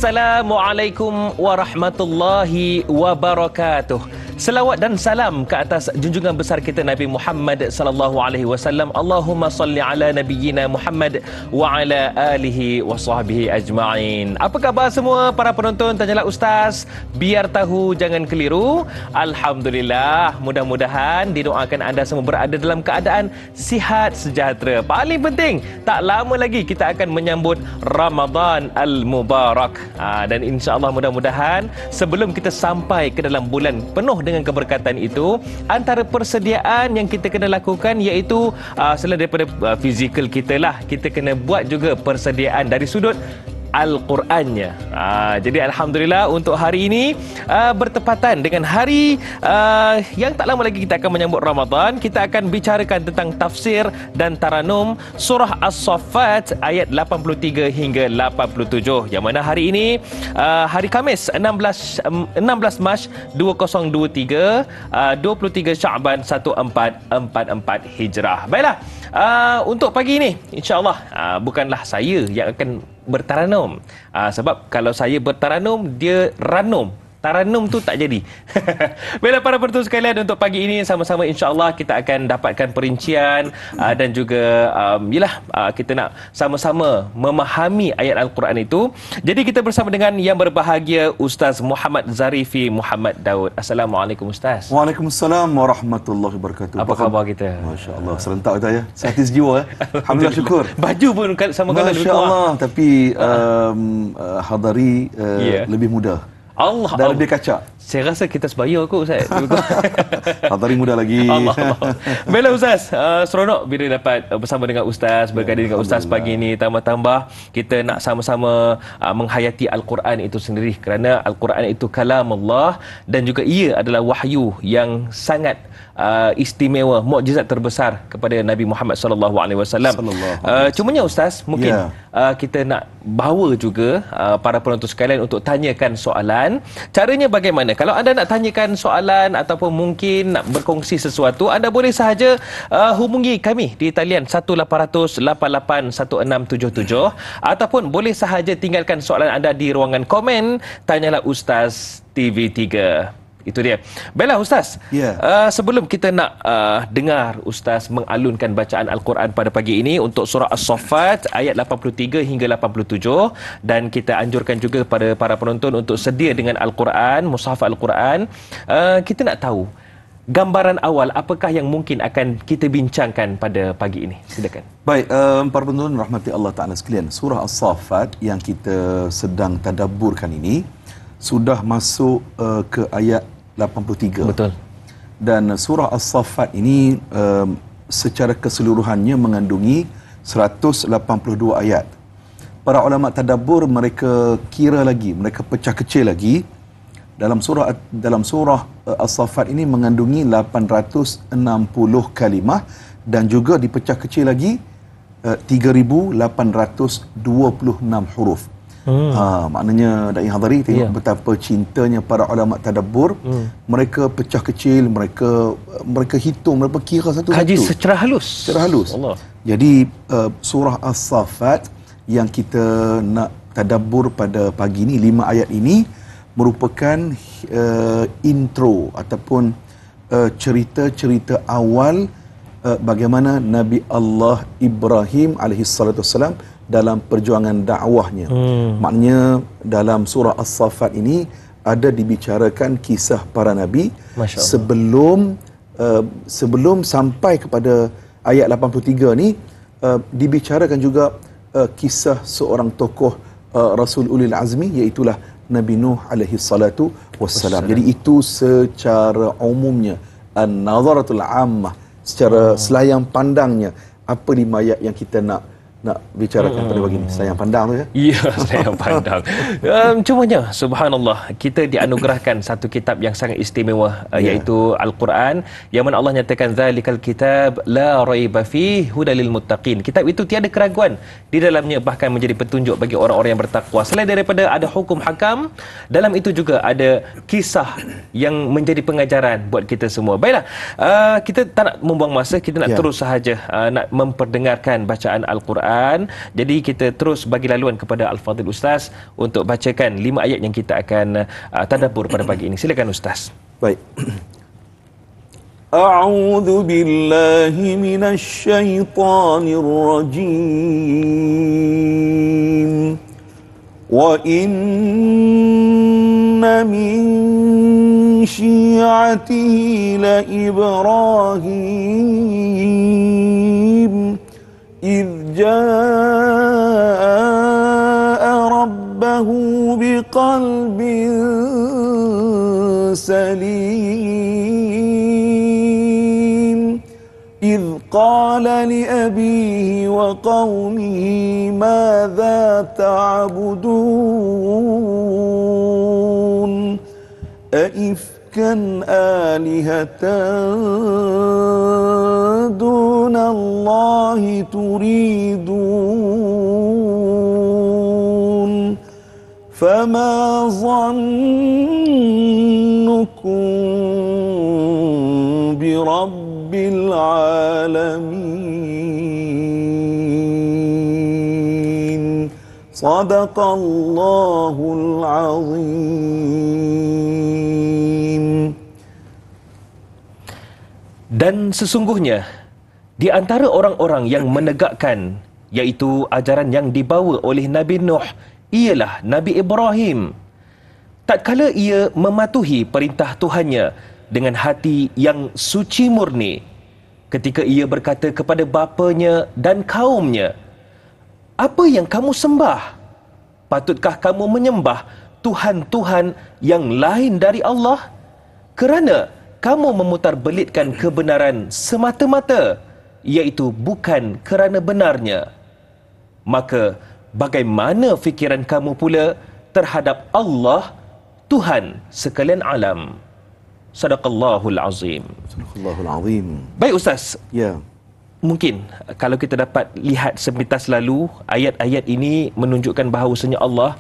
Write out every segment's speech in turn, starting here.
Assalamualaikum warahmatullahi wabarakatuh. Selawat dan salam ke atas junjungan besar kita Nabi Muhammad sallallahu alaihi wasallam. Allahumma salli ala nabiyyina Muhammad wa ala alihi wa sahbihi ajma'in. Apa khabar semua para penonton Tanyalah Ustaz? Biar tahu jangan keliru. Alhamdulillah, mudah-mudahan didoakan anda semua berada dalam keadaan sihat sejahtera. Paling penting, tak lama lagi kita akan menyambut Ramadan Al-Mubarak. Dan insya-Allah mudah-mudahan sebelum kita sampai ke dalam bulan penuh dengan keberkatan itu, antara persediaan yang kita kena lakukan iaitu selain daripada fizikal kita lah, kita kena buat juga persediaan dari sudut Al-Qurannya. Jadi Alhamdulillah untuk hari ini bertepatan dengan hari yang tak lama lagi kita akan menyambut Ramadan. Kita akan bicarakan tentang tafsir dan taranum surah As-Saffat ayat 83 hingga 87. Yang mana hari ini hari Khamis 16 Mac 2023, 23 Syaban 1444 Hijrah. Baiklah, untuk pagi ini insya-Allah bukanlah saya yang akan bertaranum. Sebab kalau saya bertaranum, dia ranum. Taranum tu tak jadi. Baiklah para penonton sekalian, untuk pagi ini sama-sama insya-Allah kita akan dapatkan perincian dan juga kita nak sama-sama memahami ayat Al-Quran itu. Jadi kita bersama dengan yang berbahagia Ustaz Muhammad Zarifi Muhammad Daud. Assalamualaikum Ustaz. Waalaikumsalam warahmatullahi wabarakatuh. Apa khabar kita? Masya-Allah, serentak kita ya. Sehati sejiwa ya. Alhamdulillah, syukur. Baju pun sama kala lebih kurang. Masya-Allah, tapi Hadari lebih muda. Allah, dah lebih kacak. Saya rasa kita sebaya kot Ustaz. Hadari muda lagi. Allah. Baiklah Ustaz, seronok bila dapat bersama dengan Ustaz, bergaduh dengan Ustaz pagi ini. Tambah-tambah kita nak sama-sama menghayati Al-Quran itu sendiri, kerana Al-Quran itu kalam Allah dan juga ia adalah wahyu yang sangat istimewa, mukjizat terbesar kepada Nabi Muhammad sallallahu alaihi wasallam. Cumanya Ustaz, mungkin kita nak bawa juga para penonton sekalian untuk tanyakan soalan. Caranya bagaimana? Kalau anda nak tanyakan soalan ataupun mungkin nak berkongsi sesuatu, anda boleh sahaja hubungi kami di talian 1800 881677 ataupun boleh sahaja tinggalkan soalan anda di ruangan komen Tanyalah Ustaz TV3. Itu dia. Baiklah Ustaz, sebelum kita nak dengar Ustaz mengalunkan bacaan Al-Quran pada pagi ini untuk surah As-Saffat ayat 83 hingga 87, dan kita anjurkan juga kepada para penonton untuk sedia dengan Al-Quran, mushaf Al-Quran. Kita nak tahu gambaran awal apakah yang mungkin akan kita bincangkan pada pagi ini. Silakan. Baik, para penonton rahmati Allah Ta'ala sekalian, surah As-Saffat yang kita sedang tadabburkan ini sudah masuk ke ayat 83. Betul. Dan surah As-Saffat ini secara keseluruhannya mengandungi 182 ayat. Para ulama tadabbur mereka kira lagi, mereka pecah kecil lagi. Dalam surah As-Saffat ini mengandungi 860 kalimah dan juga dipecah kecil lagi 3826 huruf. Maknanya Da'i Hadari tengok betapa cintanya para ulama tadabbur. Mereka pecah kecil, mereka hitung, mereka kira satu-satu. Kaji secara halus. Secara halus. Allah. Jadi surah As-Saffat yang kita nak tadabbur pada pagi ini, 5 ayat ini merupakan intro ataupun cerita-cerita awal bagaimana Nabi Allah Ibrahim alaihi salatu wassalam dalam perjuangan dakwahnya. Maknanya dalam surah As-Saffat ini ada dibicarakan kisah para nabi sebelum sampai kepada ayat 83 ni, dibicarakan juga kisah seorang tokoh Rasul Ulil Azmi, iaitulah Nabi Nuh alaihi salatu wassalam. Jadi itu secara umumnya an-nazaratul ammah, secara selayang pandangnya apa 5 ayat yang kita nak bicarakan pada pagi ini. Sayang pandang tu ya. Ya, sayang pandang. Cumanya subhanallah, kita dianugerahkan satu kitab yang sangat istimewa, iaitu Al-Quran, yang mana Allah nyatakan zalikal kitab la raiba fihi hudalil muttaqin. Kitab itu tiada keraguan di dalamnya, bahkan menjadi petunjuk bagi orang-orang yang bertakwa. Selain daripada ada hukum hakam, dalam itu juga ada kisah yang menjadi pengajaran buat kita semua. Baiklah, kita tak nak membuang masa, kita nak terus sahaja nak memperdengarkan bacaan Al-Quran Al-Quran. Jadi kita terus bagi laluan kepada Al-Fadhil Ustaz untuk bacakan 5 ayat yang kita akan tadabbur pada pagi ini. Silakan Ustaz. Baik. A'udzu billahi minasy syaithanir rajim. Wa inna min syi'atihi la Ibrahim idh jaa'a rabbahu biqalbin salim idh qala li abihi wa qawmihi madza ta'budun aifkan alihatan dunallahi turidun fama zannukum birabbil alamin. Sadaqallahul azim. Dan sesungguhnya di antara orang-orang yang menegakkan, iaitu ajaran yang dibawa oleh Nabi Nuh, ialah Nabi Ibrahim. Tatkala ia mematuhi perintah Tuhannya dengan hati yang suci murni, ketika ia berkata kepada bapanya dan kaumnya, "Apa yang kamu sembah? Patutkah kamu menyembah Tuhan-Tuhan yang lain dari Allah? Kerana kamu memutarbelitkan kebenaran semata-mata, iaitu bukan kerana benarnya. Maka bagaimana fikiran kamu pula terhadap Allah, Tuhan sekalian alam?" Sadaqallahul azim. Sadaqallahul azim. Baik Ustaz. Ya. Mungkin kalau kita dapat lihat sepintas lalu, ayat-ayat ini menunjukkan bahawasanya Allah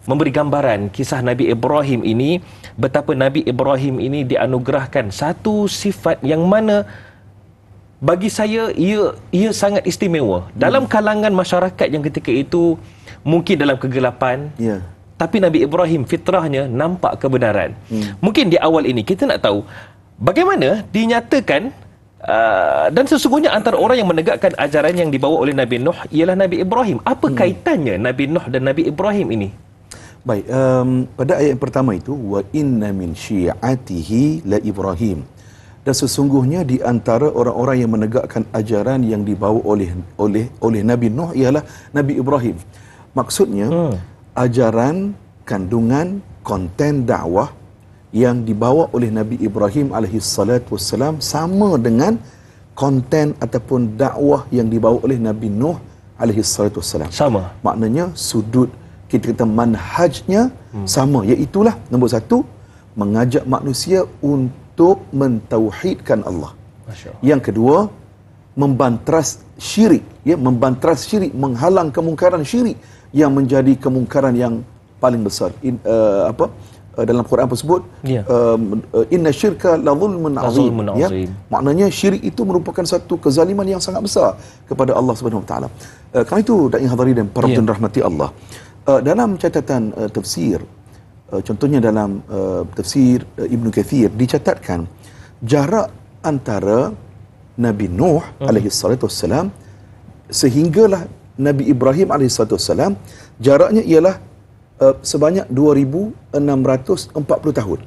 memberi gambaran kisah Nabi Ibrahim ini, betapa Nabi Ibrahim ini dianugerahkan satu sifat yang mana bagi saya ia sangat istimewa. Dalam kalangan masyarakat yang ketika itu mungkin dalam kegelapan, tapi Nabi Ibrahim fitrahnya nampak kebenaran. Mungkin di awal ini kita nak tahu bagaimana dinyatakan dan sesungguhnya antara orang yang menegakkan ajaran yang dibawa oleh Nabi Nuh ialah Nabi Ibrahim. Apa kaitannya Nabi Nuh dan Nabi Ibrahim ini? Baik, pada ayat yang pertama itu, wa inna min syi'atihi la Ibrahim. Dan sesungguhnya di antara orang-orang yang menegakkan ajaran yang dibawa oleh Nabi Nuh ialah Nabi Ibrahim. Maksudnya ajaran, kandungan, konten dakwah yang dibawa oleh Nabi Ibrahim alaihissalam sama dengan konten ataupun dakwah yang dibawa oleh Nabi Nuh alaihissalam. Sama. Maknanya sudut kita kata manhajnya sama, iaitulah nombor satu, mengajak manusia untuk mentauhidkan Allah. Yang kedua, membantras syirik, membantras syirik, menghalang kemungkaran syirik yang menjadi kemungkaran yang paling besar. Dalam Quran pun sebut inna syirka la zulmun azim. Maknanya syirik itu merupakan satu kezaliman yang sangat besar kepada Allah Subhanahu Wa Taala. Kerana itu dak hadari dan para rahmati Allah. Dalam catatan tafsir, contohnya dalam tafsir Ibn Kathir dicatatkan jarak antara Nabi Nuh alaihissalam sehinggalah Nabi Ibrahim alaihissalam, jaraknya ialah sebanyak 2640 tahun.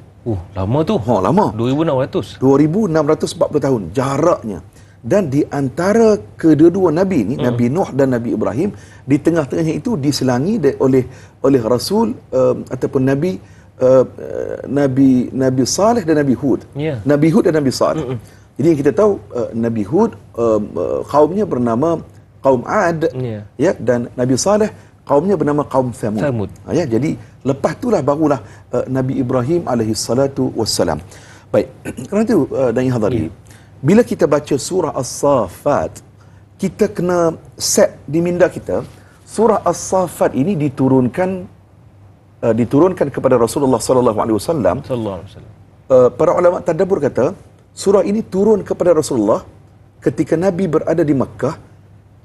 Lama tu. Lama. 2600. 2640 tahun jaraknya. Dan di antara kedua-dua nabi ni, Nabi Nuh dan Nabi Ibrahim, di tengah-tengahnya itu diselangi oleh Rasul ataupun Nabi Saleh dan Nabi Hud. Nabi Hud dan Nabi Saleh. Jadi yang kita tahu Nabi Hud kaumnya bernama kaum Ad, dan Nabi Saleh kaumnya bernama kaum Thamud. Jadi lepas itulah barulah Nabi Ibrahim alaihissalatu wassalam. Baik, kerana itu dan yang hadari, bila kita baca surah As-Saffat, kita kena set di minda kita, surah As-Saffat ini diturunkan kepada Rasulullah sallallahu alaihi wasallam. Para ulama tadabbur kata, surah ini turun kepada Rasulullah ketika Nabi berada di Makkah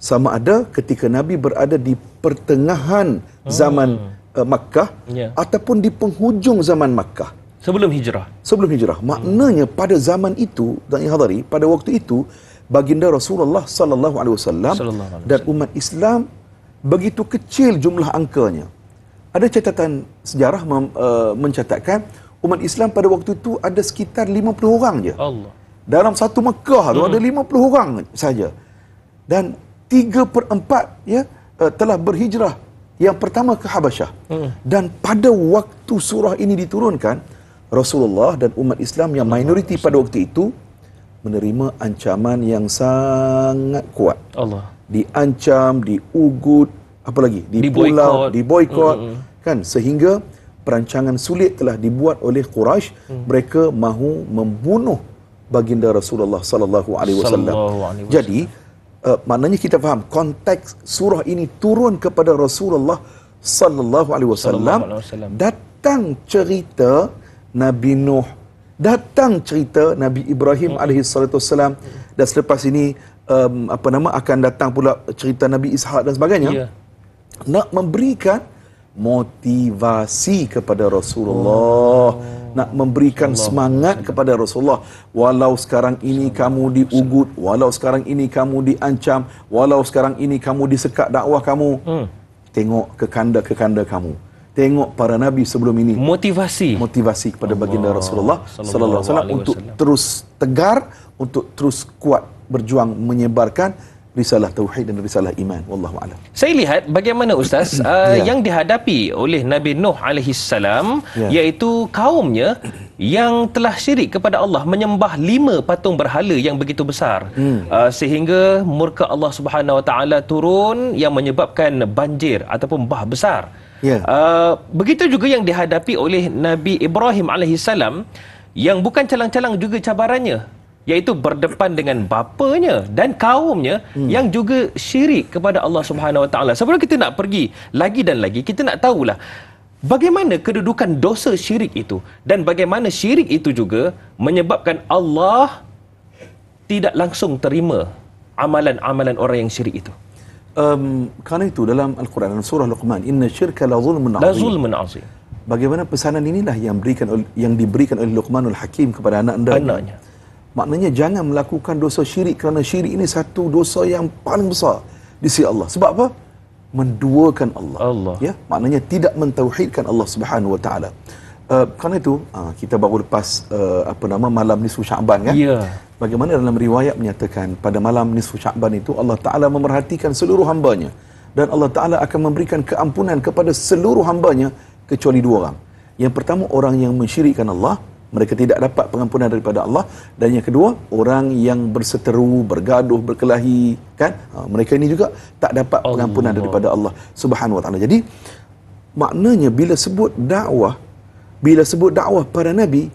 sama ada ketika Nabi berada di pertengahan zaman Makkah ataupun di penghujung zaman Makkah. Sebelum hijrah. Sebelum hijrah. Maknanya pada zaman itu, dan hadari, pada waktu itu baginda Rasulullah sallallahu alaihi wasallam dan umat Islam begitu kecil jumlah angkanya. Ada catatan sejarah mencatatkan umat Islam pada waktu itu ada sekitar 50 orang je. Allah. Dalam satu Mekah tu ada 50 orang saja. Dan 3/4 telah berhijrah. Yang pertama ke Habasyah. Dan pada waktu surah ini diturunkan, Rasulullah dan umat Islam yang minoriti pada waktu itu menerima ancaman yang sangat kuat. Allah. Diancam, diugut, apa lagi? Dipulau, diboikot, kan, sehingga perancangan sulit telah dibuat oleh Quraisy. Mereka mahu membunuh baginda Rasulullah sallallahu alaihi wasallam. Jadi maknanya kita faham konteks surah ini turun kepada Rasulullah sallallahu alaihi wasallam. Datang cerita Nabi Nuh, datang cerita Nabi Ibrahim alaihi salatu wasallam, dan selepas ini akan datang pula cerita Nabi Ishaq dan sebagainya. Nak memberikan motivasi kepada Rasulullah, nak memberikan semangat kepada Rasulullah. Walau sekarang ini kamu diugut, walau sekarang ini kamu diancam, walau sekarang ini kamu disekat dakwah kamu, tengok kekanda-kekanda kamu, tengok para nabi sebelum ini. Motivasi kepada baginda Rasulullah sallallahu alaihi wasallam untuk terus tegar, untuk terus kuat berjuang menyebarkan risalah tauhid dan risalah iman. Wallahu a'lam. Saya lihat bagaimana Ustaz yang dihadapi oleh Nabi Nuh alaihi salam, iaitu kaumnya yang telah syirik kepada Allah, menyembah 5 patung berhala yang begitu besar, sehingga murka Allah Subhanahu wa taala turun yang menyebabkan banjir ataupun bah besar. Begitu juga yang dihadapi oleh Nabi Ibrahim alaihissalam, yang bukan calang-calang juga cabarannya, iaitu berdepan dengan bapanya dan kaumnya yang juga syirik kepada Allah Subhanahu wa taala. Sebelum kita nak pergi lagi dan lagi, kita nak tahulah bagaimana kedudukan dosa syirik itu, dan bagaimana syirik itu juga menyebabkan Allah tidak langsung terima amalan-amalan orang yang syirik itu. Kerana itu dalam Al-Quran, dalam surah Luqman, inna syirka la zulmun azim. Bagaimana pesanan inilah yang diberikan oleh Luqmanul Hakim kepada anak-anaknya. Maknanya jangan melakukan dosa syirik, kerana syirik ini satu dosa yang paling besar di sisi Allah. Sebab apa? Menduakan Allah. Ya, maknanya tidak mentauhidkan Allah Subhanahu wa taala. Kerana itu kita baru lepas malam nisfu Sya'ban, kan? Bagaimana dalam riwayat menyatakan pada malam nisfu Sya'ban itu Allah Taala memerhatikan seluruh hambanya, dan Allah Taala akan memberikan keampunan kepada seluruh hambanya kecuali 2 orang. Yang pertama, orang yang mensyirikkan Allah, mereka tidak dapat pengampunan daripada Allah. Dan yang kedua, orang yang berseteru, bergaduh, berkelahi, kan? Mereka ini juga tak dapat pengampunan daripada Allah Subhanahu wa taala. Jadi maknanya bila sebut dakwah para nabi,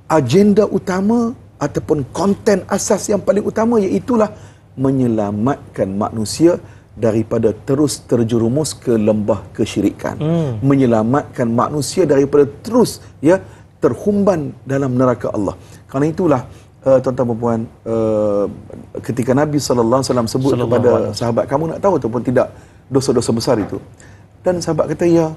agenda utama ataupun konten asas yang paling utama iaitulah menyelamatkan manusia daripada terus terjerumus ke lembah kesyirikan, menyelamatkan manusia daripada terus terhumban dalam neraka Allah. Kerana itulah tuan-tuan dan puan, ketika Nabi sallallahu alaihi wasallam sebut kepada sahabat, kamu nak tahu ataupun tidak dosa-dosa besar itu, dan sahabat kata ya.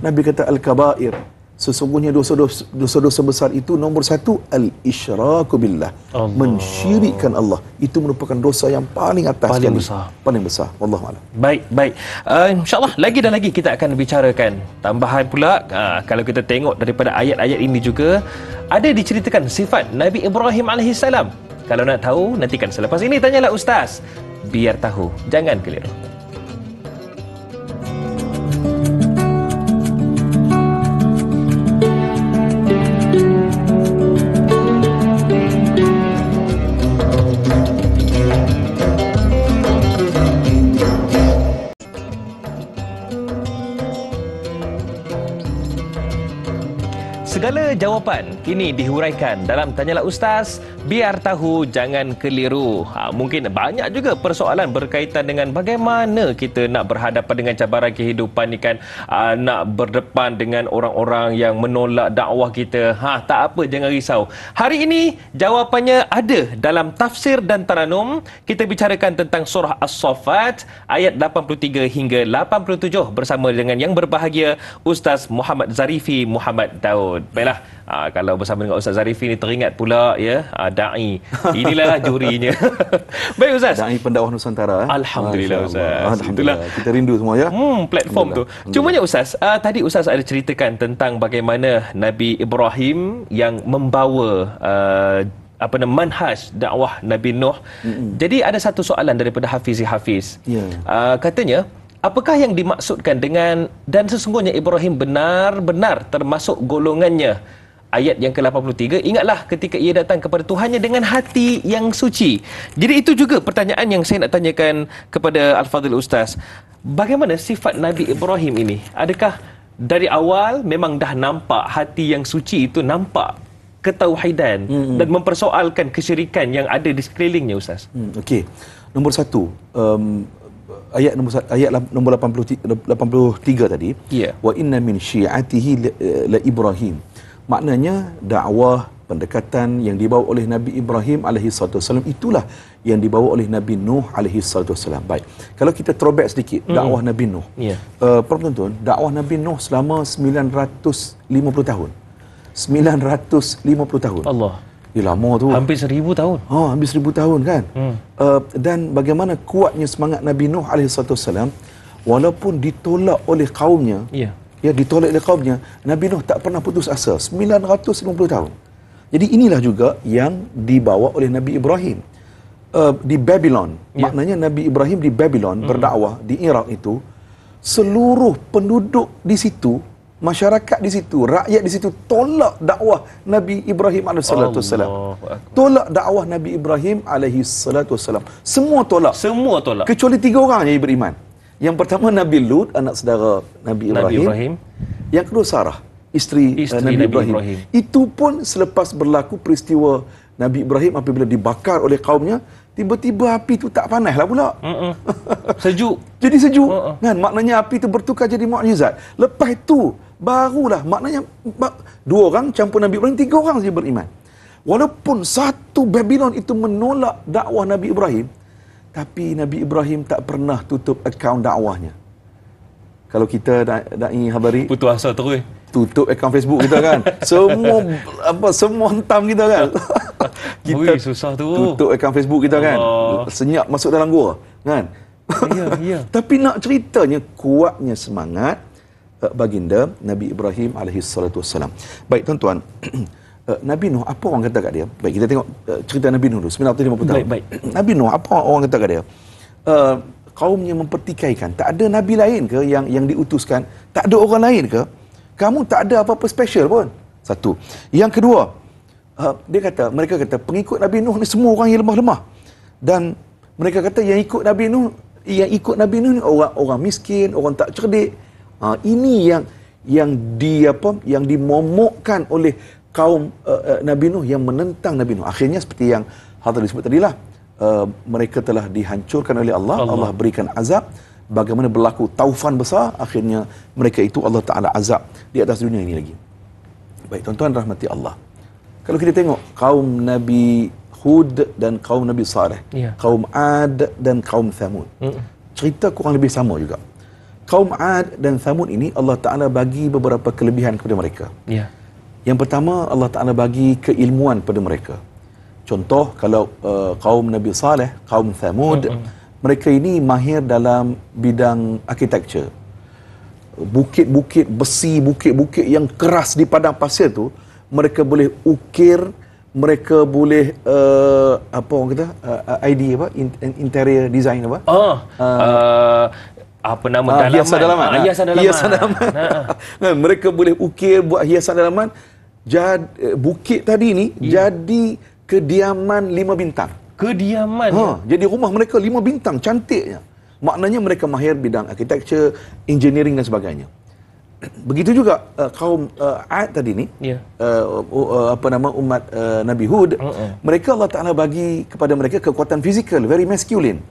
Nabi kata al-kabair, sesungguhnya dosa-dosa besar itu nombor 1 al-isyraku billah, mensyirikkan Allah. Itu merupakan dosa yang paling atas, paling besar. Wallahu a'lam. Baik. InsyaAllah lagi dan lagi kita akan bicarakan tambahan pula. Kalau kita tengok daripada ayat-ayat ini juga ada diceritakan sifat Nabi Ibrahim alaihissalam. Kalau nak tahu, nantikan selepas ini Tanyalah Ustaz. Biar tahu, jangan keliru. Segala jawapan kini dihuraikan dalam Tanyalah Ustaz, biar tahu jangan keliru. Mungkin banyak juga persoalan berkaitan dengan bagaimana kita nak berhadapan dengan cabaran kehidupan ni kan, nak berdepan dengan orang-orang yang menolak dakwah kita. Tak apa, jangan risau. Hari ini jawapannya ada dalam tafsir dan taranum. Kita bicarakan tentang surah As-Saffat ayat 83 hingga 87 bersama dengan yang berbahagia Ustaz Muhammad Zarifi Muhammad Daud. Baiklah, kalau bersama dengan Ustaz Zarifi ni teringat pula ya, da'i. Inilah jurinya. Baik Ustaz. Da'i pendakwah Nusantara. Alhamdulillah Ustaz. Alhamdulillah. Kita rindu semua ya. Platform tu. Cumanya Ustaz, tadi Ustaz ada ceritakan tentang bagaimana Nabi Ibrahim yang membawa manhaj dakwah Nabi Nuh. Jadi ada satu soalan daripada Hafiz. Katanya, apakah yang dimaksudkan dengan dan sesungguhnya Ibrahim benar-benar termasuk golongannya? Ayat yang ke-83, ingatlah ketika ia datang kepada Tuhannya dengan hati yang suci. Jadi itu juga pertanyaan yang saya nak tanyakan kepada Al-Fadhil Ustaz. Bagaimana sifat Nabi Ibrahim ini? Adakah dari awal memang dah nampak hati yang suci itu, nampak ketauhidan dan mempersoalkan kesyirikan yang ada di sekelilingnya Ustaz? Okey. Nombor satu, ayat nombor 83 tadi, wa inna min syi'atihi la Ibrahim. Maknanya dakwah pendekatan yang dibawa oleh Nabi Ibrahim alaihi salatu wasallam itulah yang dibawa oleh Nabi Nuh alaihi salatu wasallam. Baik. Kalau kita throwback sedikit dakwah Nabi Nuh. Penonton, dakwah Nabi Nuh selama 950 tahun. 950 tahun. Allah. Lama tu. Hampir 1000 tahun. Hampir 1000 tahun kan. Dan bagaimana kuatnya semangat Nabi Nuh alaihi salatu wasallam walaupun ditolak oleh kaumnya. Ditolak oleh kaumnya, Nabi Nuh tak pernah putus asa. 950 tahun. Jadi inilah juga yang dibawa oleh Nabi Ibrahim di Babylon. Maknanya Nabi Ibrahim di Babylon berdakwah di Iraq itu, seluruh penduduk di situ, masyarakat di situ, rakyat di situ tolak dakwah Nabi Ibrahim alaihi salatu wasallam. Tolak dakwah Nabi Ibrahim alaihi salatu wasallam. Semua tolak. Kecuali 3 orang yang beriman. Yang pertama Nabi Lut, anak saudara Nabi Ibrahim. Yang kedua Sarah, isteri Nabi Ibrahim. Itu pun selepas berlaku peristiwa Nabi Ibrahim apabila dibakar oleh kaumnya, tiba-tiba api itu tak panaslah pula. Sejuk. Jadi sejuk. Kan? Maknanya api itu bertukar jadi mukjizat. Lepas itu barulah maknanya 2 orang campur Nabi Ibrahim, 3 orang saja beriman. Walaupun satu Babylon itu menolak dakwah Nabi Ibrahim, tapi Nabi Ibrahim tak pernah tutup akaun dakwahnya. Kalau kita da'i Habari, putus asa terus. Tutup akaun Facebook kita kan. Semua hentam kita kan. Kita susah tu. Tutup akaun Facebook kita kan. Senyap masuk dalam gua kan. Ya. Tapi nak ceritanya kuatnya semangat baginda Nabi Ibrahim alaihi salatu wasallam. Baik tuan-tuan, Nabi Nuh, apa orang kata kat dia? Baik, kita tengok cerita Nabi Nuh dulu, 950 tahun. Baik. Nabi Nuh, apa orang kata kat dia? Kaumnya mempertikaikan. Tak ada Nabi lain ke yang diutuskan? Tak ada orang lain ke? Kamu tak ada apa-apa special pun. Satu. Yang kedua, mereka kata, pengikut Nabi Nuh ni semua orang yang lemah-lemah. Dan mereka kata yang ikut Nabi Nuh ni orang miskin, orang tak cerdik. Ini yang dimomokkan oleh kaum Nabi Nuh yang menentang Nabi Nuh. Akhirnya seperti yang Hadar disebut tadilah, mereka telah dihancurkan oleh Allah. Allah berikan azab. Bagaimana berlaku taufan besar, akhirnya mereka itu Allah Ta'ala azab di atas dunia ini lagi. Baik, tuan-tuan rahmati Allah. Kalau kita tengok kaum Nabi Hud dan kaum Nabi Saleh, kaum Ad dan kaum Thamud, cerita kurang lebih sama juga. Kaum Ad dan Thamud ini Allah Ta'ala bagi beberapa kelebihan kepada mereka. Yang pertama, Allah Ta'ala bagi keilmuan pada mereka. Contoh, kalau kaum Nabi Saleh, kaum Thamud, mereka ini mahir dalam bidang architecture. Bukit-bukit besi, bukit-bukit yang keras di padang pasir tu, mereka boleh ukir, mereka boleh apa orang kata, ID apa, interior design apa? Apa nama dalaman? Hiasan dalaman. Mereka boleh ukir, buat hiasan dalaman. Bukit tadi ni jadi kediaman 5 bintang. Jadi rumah mereka 5 bintang, cantiknya. Maknanya mereka mahir bidang architecture, engineering dan sebagainya. begitu juga kaum Ad tadi ni, Ya. umat Nabi Hud, mereka Allah Taala bagi kepada mereka kekuatan fizikal, very masculine.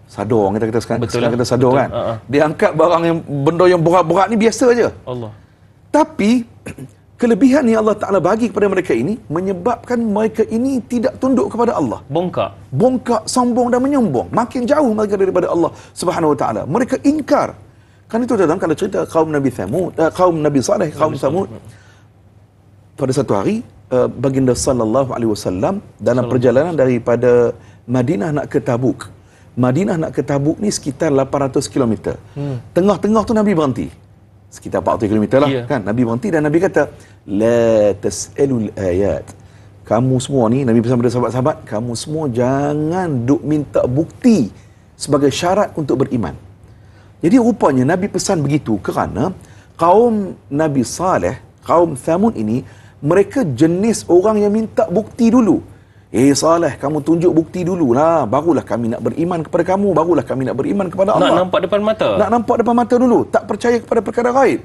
Sador kita kata sekarang, Betul lah. kita sador Betul. kan. Dia angkat barang yang benda yang berat-berat ni biasa aja. Allah. Tapi kelebihan yang Allah Taala bagi kepada mereka ini menyebabkan mereka ini tidak tunduk kepada Allah. Bongkak, sombong dan menyombong. Makin jauh mereka daripada Allah Subhanahu Wa Taala. Mereka ingkar. Kan itu dalam kalau cerita kaum Nabi Thamud, kaum Nabi Saleh, kaum Thamud. Pada satu hari, baginda sallallahu alaihi wasallam dalam perjalanan daripada Madinah nak ke Tabuk. Madinah nak ke Tabuk ni sekitar 800 km. Tengah-tengah tu Nabi berhenti. Sekitar 400 km lah, kan? Nabi berhenti dan Nabi kata, la tas'alul ayat. Kamu semua ni, Nabi pesan pada sahabat-sahabat, kamu semua jangan duk minta bukti sebagai syarat untuk beriman. Jadi rupanya Nabi pesan begitu kerana kaum Nabi Saleh, kaum Thamud ini, mereka jenis orang yang minta bukti dulu. Saleh, kamu tunjuk bukti dulu lah, barulah kami nak beriman kepada kamu, barulah kami nak beriman kepada Allah. Nak nampak depan mata. Nak nampak depan mata dulu, tak percaya kepada perkara gaib.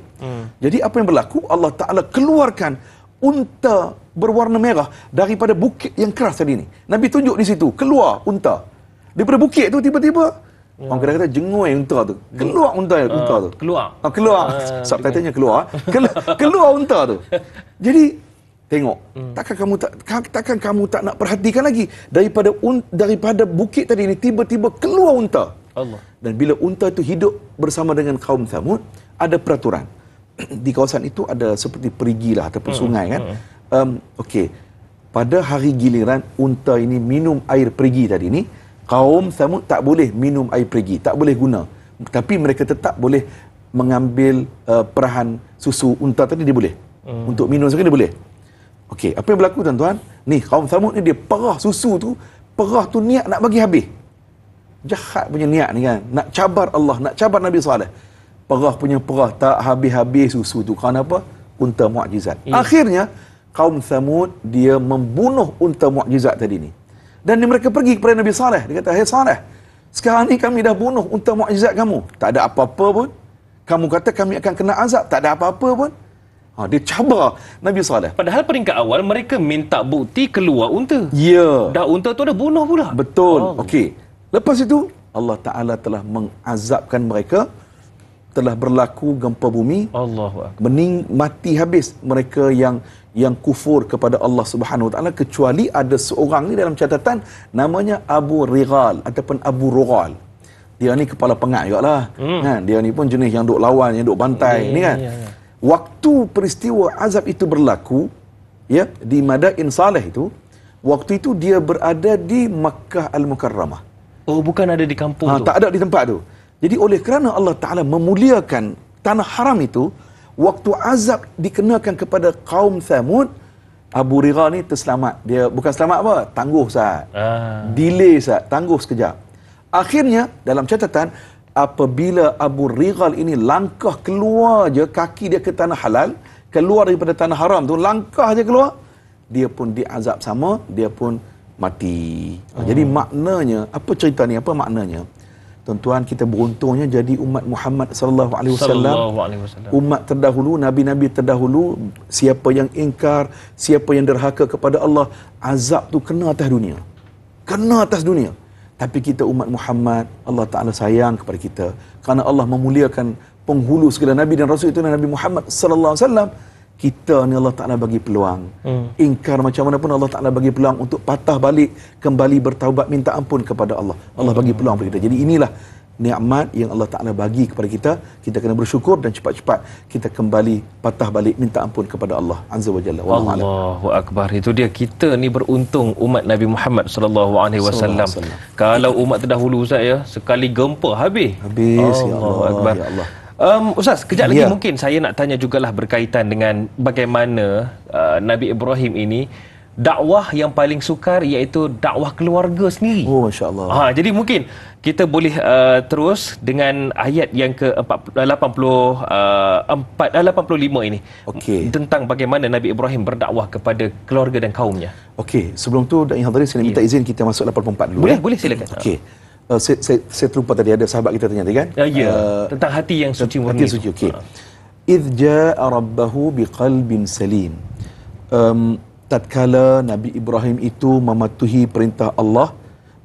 Jadi apa yang berlaku? Allah Ta'ala keluarkan unta berwarna merah daripada bukit yang keras tadi ni. Nabi tunjuk di situ, keluar unta. Daripada bukit tu tiba-tiba orang kata jengui unta tu. Keluar unta tu. Keluar. Subtitlenya keluar. Keluar unta tu. Jadi tengok, takkan kamu tak nak perhatikan lagi daripada bukit tadi ni tiba-tiba keluar unta. Allah. Dan bila unta itu hidup bersama dengan kaum Thamud, ada peraturan. Di kawasan itu ada seperti perigi lah ataupun sungai kan. Okey. Pada hari giliran unta ini minum air perigi tadi ni, kaum Thamud tak boleh minum air perigi, tak boleh guna. Tapi mereka tetap boleh mengambil perahan susu unta tadi, dia boleh. Untuk minum sekali dia boleh. Okey, apa yang berlaku tuan-tuan? Ni kaum Thamud ni dia perah susu tu, perah tu niat nak bagi habis. Jahat punya niat ni kan, nak cabar Allah, nak cabar Nabi Saleh. Perah tak habis-habis susu tu. Kerana apa? Unta mukjizat. Akhirnya kaum Thamud dia membunuh unta mukjizat tadi ni. Dan mereka pergi kepada Nabi Saleh. Dia kata, "Hai Saleh, sekarang ni kami dah bunuh unta mukjizat kamu. Tak ada apa-apa pun. Kamu kata kami akan kena azab, tak ada apa-apa pun." Dia cabar Nabi Saleh. Padahal peringkat awal mereka minta bukti keluar unta. Ya. Dah unta tu dah bunuh pula. Betul. Okey. Lepas itu Allah Taala telah mengazabkan mereka, telah berlaku gempa bumi. Allahu akbar. Mati habis mereka yang kufur kepada Allah Subhanahu Wa Taala, kecuali ada seorang ni dalam catatan namanya Abu Rigal ataupun Abu Rugal. Dia ni kepala pengat jugalah. Kan? Dia ni pun jenis yang duk lawan, yang duk bantai ni kan. Waktu peristiwa azab itu berlaku, ya, di Madain Saleh itu, waktu itu dia berada di Makkah Al-Mukarramah. Oh, bukan ada di kampung tu. Tak ada di tempat tu. Jadi oleh kerana Allah Ta'ala memuliakan tanah haram itu, waktu azab dikenakan kepada kaum Thamud, Abu Rira ni terselamat. Dia bukan selamat apa? Tangguh saat. Delay saat. Tangguh sekejap. Akhirnya, dalam catatan, apabila Abu Rigal ini langkah keluar je, kaki dia ke tanah halal, keluar daripada tanah haram tu, langkah je keluar, dia pun diazab sama, dia pun mati. Jadi maknanya, apa cerita ni, apa maknanya? Tuan-tuan, kita beruntungnya jadi umat Muhammad sallallahu alaihi wasallam. Umat terdahulu, nabi-nabi terdahulu, siapa yang ingkar, siapa yang derhaka kepada Allah, azab tu kena atas dunia. Kena atas dunia. Tapi kita umat Muhammad, Allah Ta'ala sayang kepada kita. Kerana Allah memuliakan penghulu segala Nabi dan Rasul itu Nabi Muhammad sallallahu alaihi wasallam. Kita ni Allah Ta'ala bagi peluang. Ingkar macam mana pun Allah Ta'ala bagi peluang untuk patah balik, kembali bertaubat, minta ampun kepada Allah. Allah bagi peluang kepada kita. Jadi inilah nikmat yang Allah Ta'ala bagi kepada kita. Kita kena bersyukur dan cepat-cepat kita kembali patah balik, minta ampun kepada Allah Azza wa Jalla. Allahu Akbar. Itu dia, kita ni beruntung umat Nabi Muhammad sallallahu alaihi wasallam. Kalau umat terdahulu Ustaz ya, sekali gempa habis. Ya Allah. Akbar. Ya Allah. Ustaz, kejap lagi mungkin saya nak tanya jugalah berkaitan dengan bagaimana Nabi Ibrahim ini dakwah yang paling sukar iaitu dakwah keluarga sendiri. Oh, masya-Allah. Jadi mungkin kita boleh terus dengan ayat yang ke-85 ini. Tentang bagaimana Nabi Ibrahim berdakwah kepada keluarga dan kaumnya. Okey, sebelum tu dan hadirin saya minta izin kita masuk 84 dulu. Boleh silakan. Okey. Saya terlupa tadi ada sahabat kita tanya tadi kan? Tentang hati yang suci murni. Hati suci, okey. idh jaa rabbahu biqalbin salim. Tatkala Nabi Ibrahim itu mematuhi perintah Allah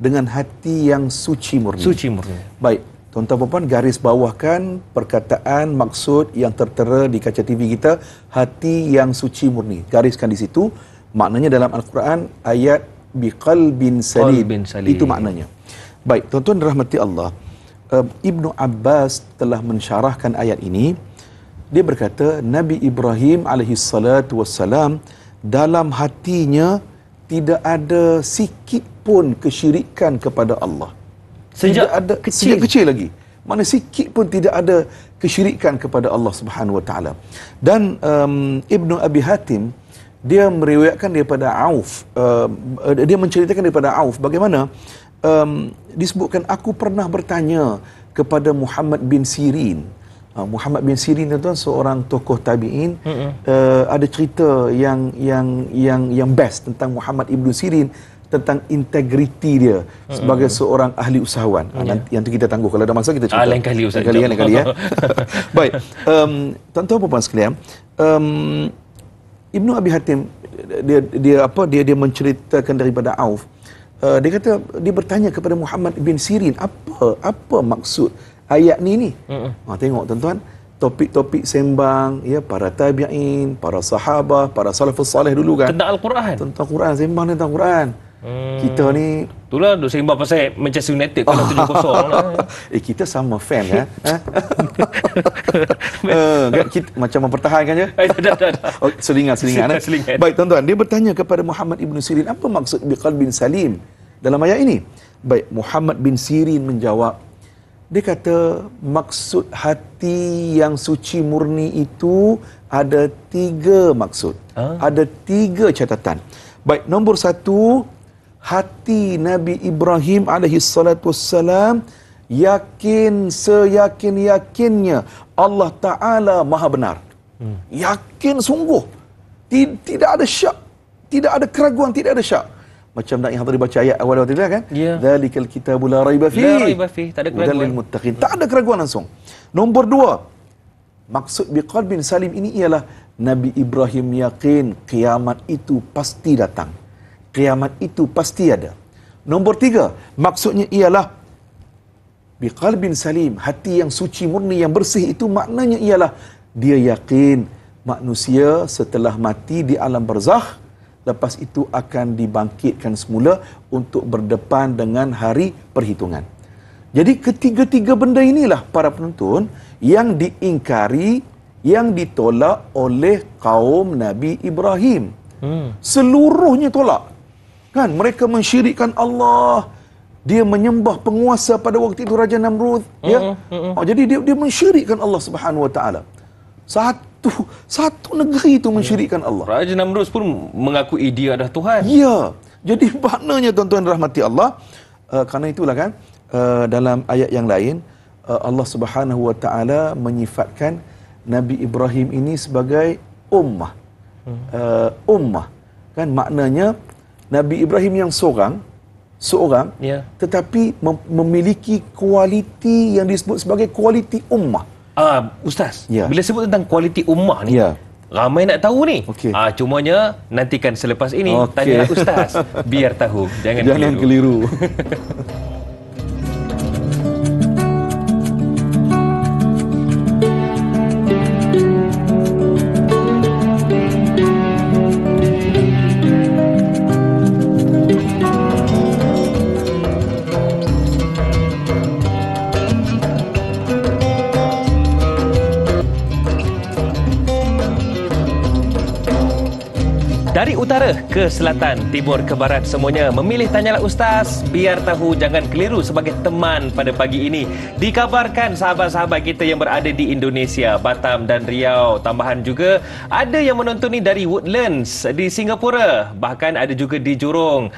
dengan hati yang suci murni. Suci murni. Baik, tuan-tuan dan puan, garis bawahkan perkataan maksud yang tertera di kaca TV kita, hati yang suci murni. Gariskan di situ. Maknanya dalam Al-Quran ayat biqalbin salim. Itu maknanya. Baik, tuan-tuan rahmati Allah. Ibnu Abbas telah mensyarahkan ayat ini. Dia berkata Nabi Ibrahim alaihissalatu wassalam dalam hatinya tidak ada sikit pun kesyirikan kepada Allah. Sejak kecil lagi. Mana sikit pun tidak ada kesyirikan kepada Allah Subhanahu wa taala. Dan Ibnu Abi Hatim dia meriwayatkan daripada Auf, dia menceritakan daripada Auf bagaimana disebutkan aku pernah bertanya kepada Muhammad bin Sirin. Muhammad bin Sirin itu seorang tokoh tabi'in. Ada cerita yang best tentang Muhammad ibn Sirin, tentang integriti dia sebagai seorang ahli usahawan. Nanti kita tangguh kalau ada masa kita cerita. Lain kali Ustaz. Lain kali ya. Baik. Tuan-tuan puan sekalian, Ibnu Abi Hatim dia menceritakan daripada Auf. Dia kata dia bertanya kepada Muhammad bin Sirin, apa maksud ayat ni? Tengok tuan-tuan, topik-topik sembang ya para tabi'in, para sahabah, para salafus salih dulu kan. Tentang Al-Quran. Tentang Quran, sembang tentang Quran. Kita ni itulah duk sembang pasal Manchester United kalau 7-0 lah. Kita sama fan kan? Kita macam mempertahankan je. Oh, selingan. Baik tuan-tuan, dia bertanya kepada Muhammad ibn Sirin, apa maksud biqalbin salim dalam ayat ini? Baik, Muhammad bin Sirin menjawab, dia kata maksud hati yang suci murni itu ada 3 maksud. Ada 3 catatan. Baik, nombor 1, hati Nabi Ibrahim alaihissalatu wassalam yakin seyakin-yakinnya Allah Ta'ala maha benar. Yakin sungguh. Tidak ada syak. Tidak ada keraguan, tidak ada syak. Macam nak yang tadi baca ayat awal tadi kan? Dzalikal kitabu la raiba fihi. La raiba fihi, tak ada keraguan. Lil muttaqin. Tak ada keraguan langsung. Nombor 2, maksud biqalbin salim ini ialah Nabi Ibrahim yakin kiamat itu pasti datang. Kiamat itu pasti ada. Nombor 3, maksudnya ialah biqalbin salim, hati yang suci murni yang bersih itu maknanya ialah dia yakin manusia setelah mati di alam barzakh, lepas itu akan dibangkitkan semula untuk berdepan dengan hari perhitungan. Jadi ketiga-tiga benda inilah para penonton yang diingkari, yang ditolak oleh kaum Nabi Ibrahim. Seluruhnya tolak. Kan mereka mensyirikkan Allah. Dia menyembah penguasa pada waktu itu Raja Namrud, ya. Jadi dia mensyirikkan Allah Subhanahu wa taala. Satu negeri itu mensyirikkan Allah. Raja Namrud pun mengakui dia adalah Tuhan. Ya. Jadi maknanya tuan-tuan rahmati Allah, kerana itulah kan dalam ayat yang lain Allah Subhanahu wa taala menyifatkan Nabi Ibrahim ini sebagai ummah. Ummah. Kan maknanya Nabi Ibrahim yang seorang tetapi memiliki kualiti yang disebut sebagai kualiti ummah. Ustaz, bila sebut tentang kualiti ummah ni, ramai nak tahu ni. Cumanya nantikan selepas ini, tanyalah Ustaz biar tahu. Jangan keliru. Dari utara ke selatan, timur ke barat, semuanya memilih Tanyalah Ustaz. Biar tahu, jangan keliru sebagai teman pada pagi ini. Dikabarkan sahabat-sahabat kita yang berada di Indonesia, Batam dan Riau. Tambahan juga ada yang menonton ni dari Woodlands di Singapura. Bahkan ada juga di Jurong.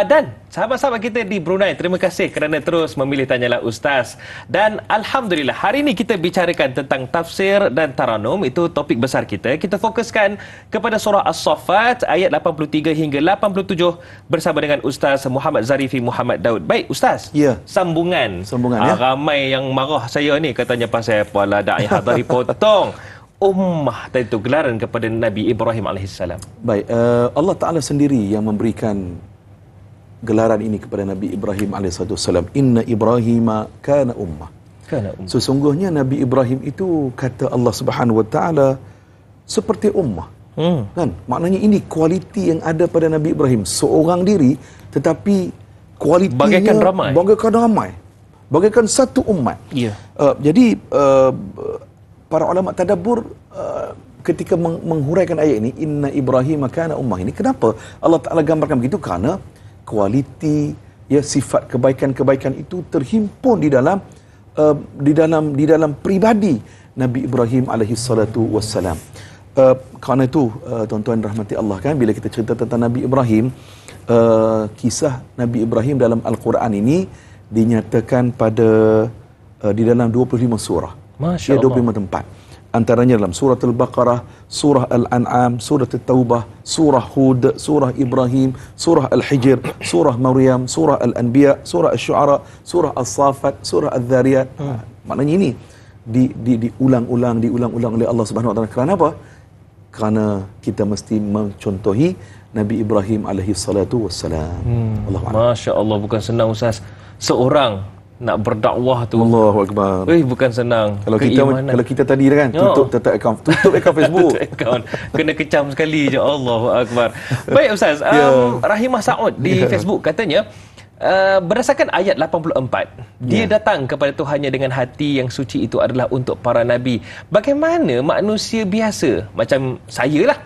Dan sahabat-sahabat kita di Brunei, terima kasih kerana terus memilih Tanyalah Ustaz. Dan Alhamdulillah, hari ini kita bicarakan tentang tafsir dan taranum. Itu topik besar kita. Kita fokuskan kepada surah As-Saffat ayat 83 hingga 87 bersama dengan Ustaz Muhammad Zarifi Muhammad Daud. Baik Ustaz, sambungan ya. Ramai yang marah saya ni katanya pasal Puala Da'i Hadari potong. ummah tadi itu gelaran kepada Nabi Ibrahim alaihissalam? Baik, Allah Ta'ala sendiri yang memberikan gelaran ini kepada Nabi Ibrahim alaihissalam. Inna Ibrahima kana ummah. Sesungguhnya Nabi Ibrahim itu, kata Allah Subhanahu Wa Ta'ala, seperti ummah. Kan? Maknanya ini kualiti yang ada pada Nabi Ibrahim. Seorang diri, tetapi kualitinya bagaikan ramai. Bagaikan satu umat. Ya. Jadi para ulama tadabbur ketika menghuraikan ayat ini, Inna Ibrahim kana ummah, ini kenapa Allah Ta'ala gambarkan begitu? Kerana kualiti, ya, sifat kebaikan-kebaikan itu terhimpun di dalam pribadi Nabi Ibrahim alaihi salatu wassalam. Kerana itu tuan-tuan rahmati Allah, kan, bila kita cerita tentang Nabi Ibrahim, kisah Nabi Ibrahim dalam Al-Quran ini dinyatakan di dalam 25 surah. Masya Allah. 25 tempat. Antaranya dalam surah Al-Baqarah, surah Al-An'am, surah At-Taubah, surah Hud, surah Ibrahim, surah Al-Hijr, surah Maryam, surah Al-Anbiya, surah Asy-Syu'ara, surah As-Saffat, surah Adz-Dzariyat. Maknanya ini diulang-ulang oleh Allah Subhanahu Wa Taala. Kerana apa? Kerana kita mesti mencontohi Nabi Ibrahim alaihi salatu wassalam. Masya Allah, bukan senang Ustaz. Seorang nak berdakwah tu, Allahu Akbar, bukan senang. Kalau kita tadi kan tutup akaun Facebook. Tutup akaun. Kena kecam sekali je. Allahu Akbar. Baik Ustaz, Rahimah Saud di Facebook katanya, berdasarkan ayat 84, dia datang kepada Tuhannya dengan hati yang suci, itu adalah untuk para nabi. Bagaimana manusia biasa macam saya lah,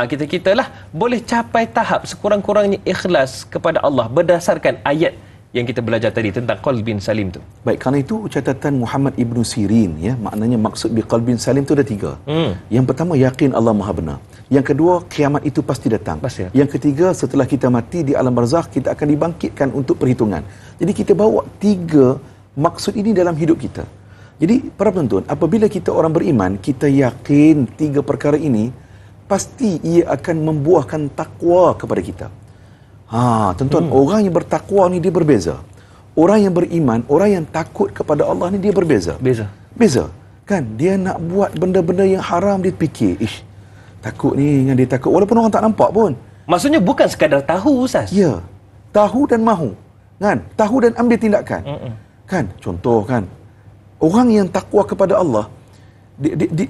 kita lah boleh capai tahap sekurang-kurangnya ikhlas kepada Allah berdasarkan ayat yang kita belajar tadi tentang qalbin salim tu? Baik, kerana itu catatan Muhammad Ibn Sirin, ya, maknanya maksud bi qalbin salim tu ada 3. Yang pertama, yakin Allah Maha benar. Yang kedua, kiamat itu pasti datang. Yang ketiga, setelah kita mati di alam barzakh, kita akan dibangkitkan untuk perhitungan. Jadi kita bawa 3 maksud ini dalam hidup kita. Jadi para penonton, apabila kita orang beriman, kita yakin 3 perkara ini, pasti ia akan membuahkan takwa kepada kita. Tuan-tuan, orang yang bertakwa ni dia berbeza. Orang yang beriman, orang yang takut kepada Allah ni dia berbeza. Beza. Kan? Dia nak buat benda-benda yang haram, dia fikir, takut ni dengan dia takut. Walaupun orang tak nampak pun. Maksudnya bukan sekadar tahu, Ustaz. Ya. Tahu dan mahu. Kan? Tahu dan ambil tindakan. Kan? Contoh kan. Orang yang takwa kepada Allah,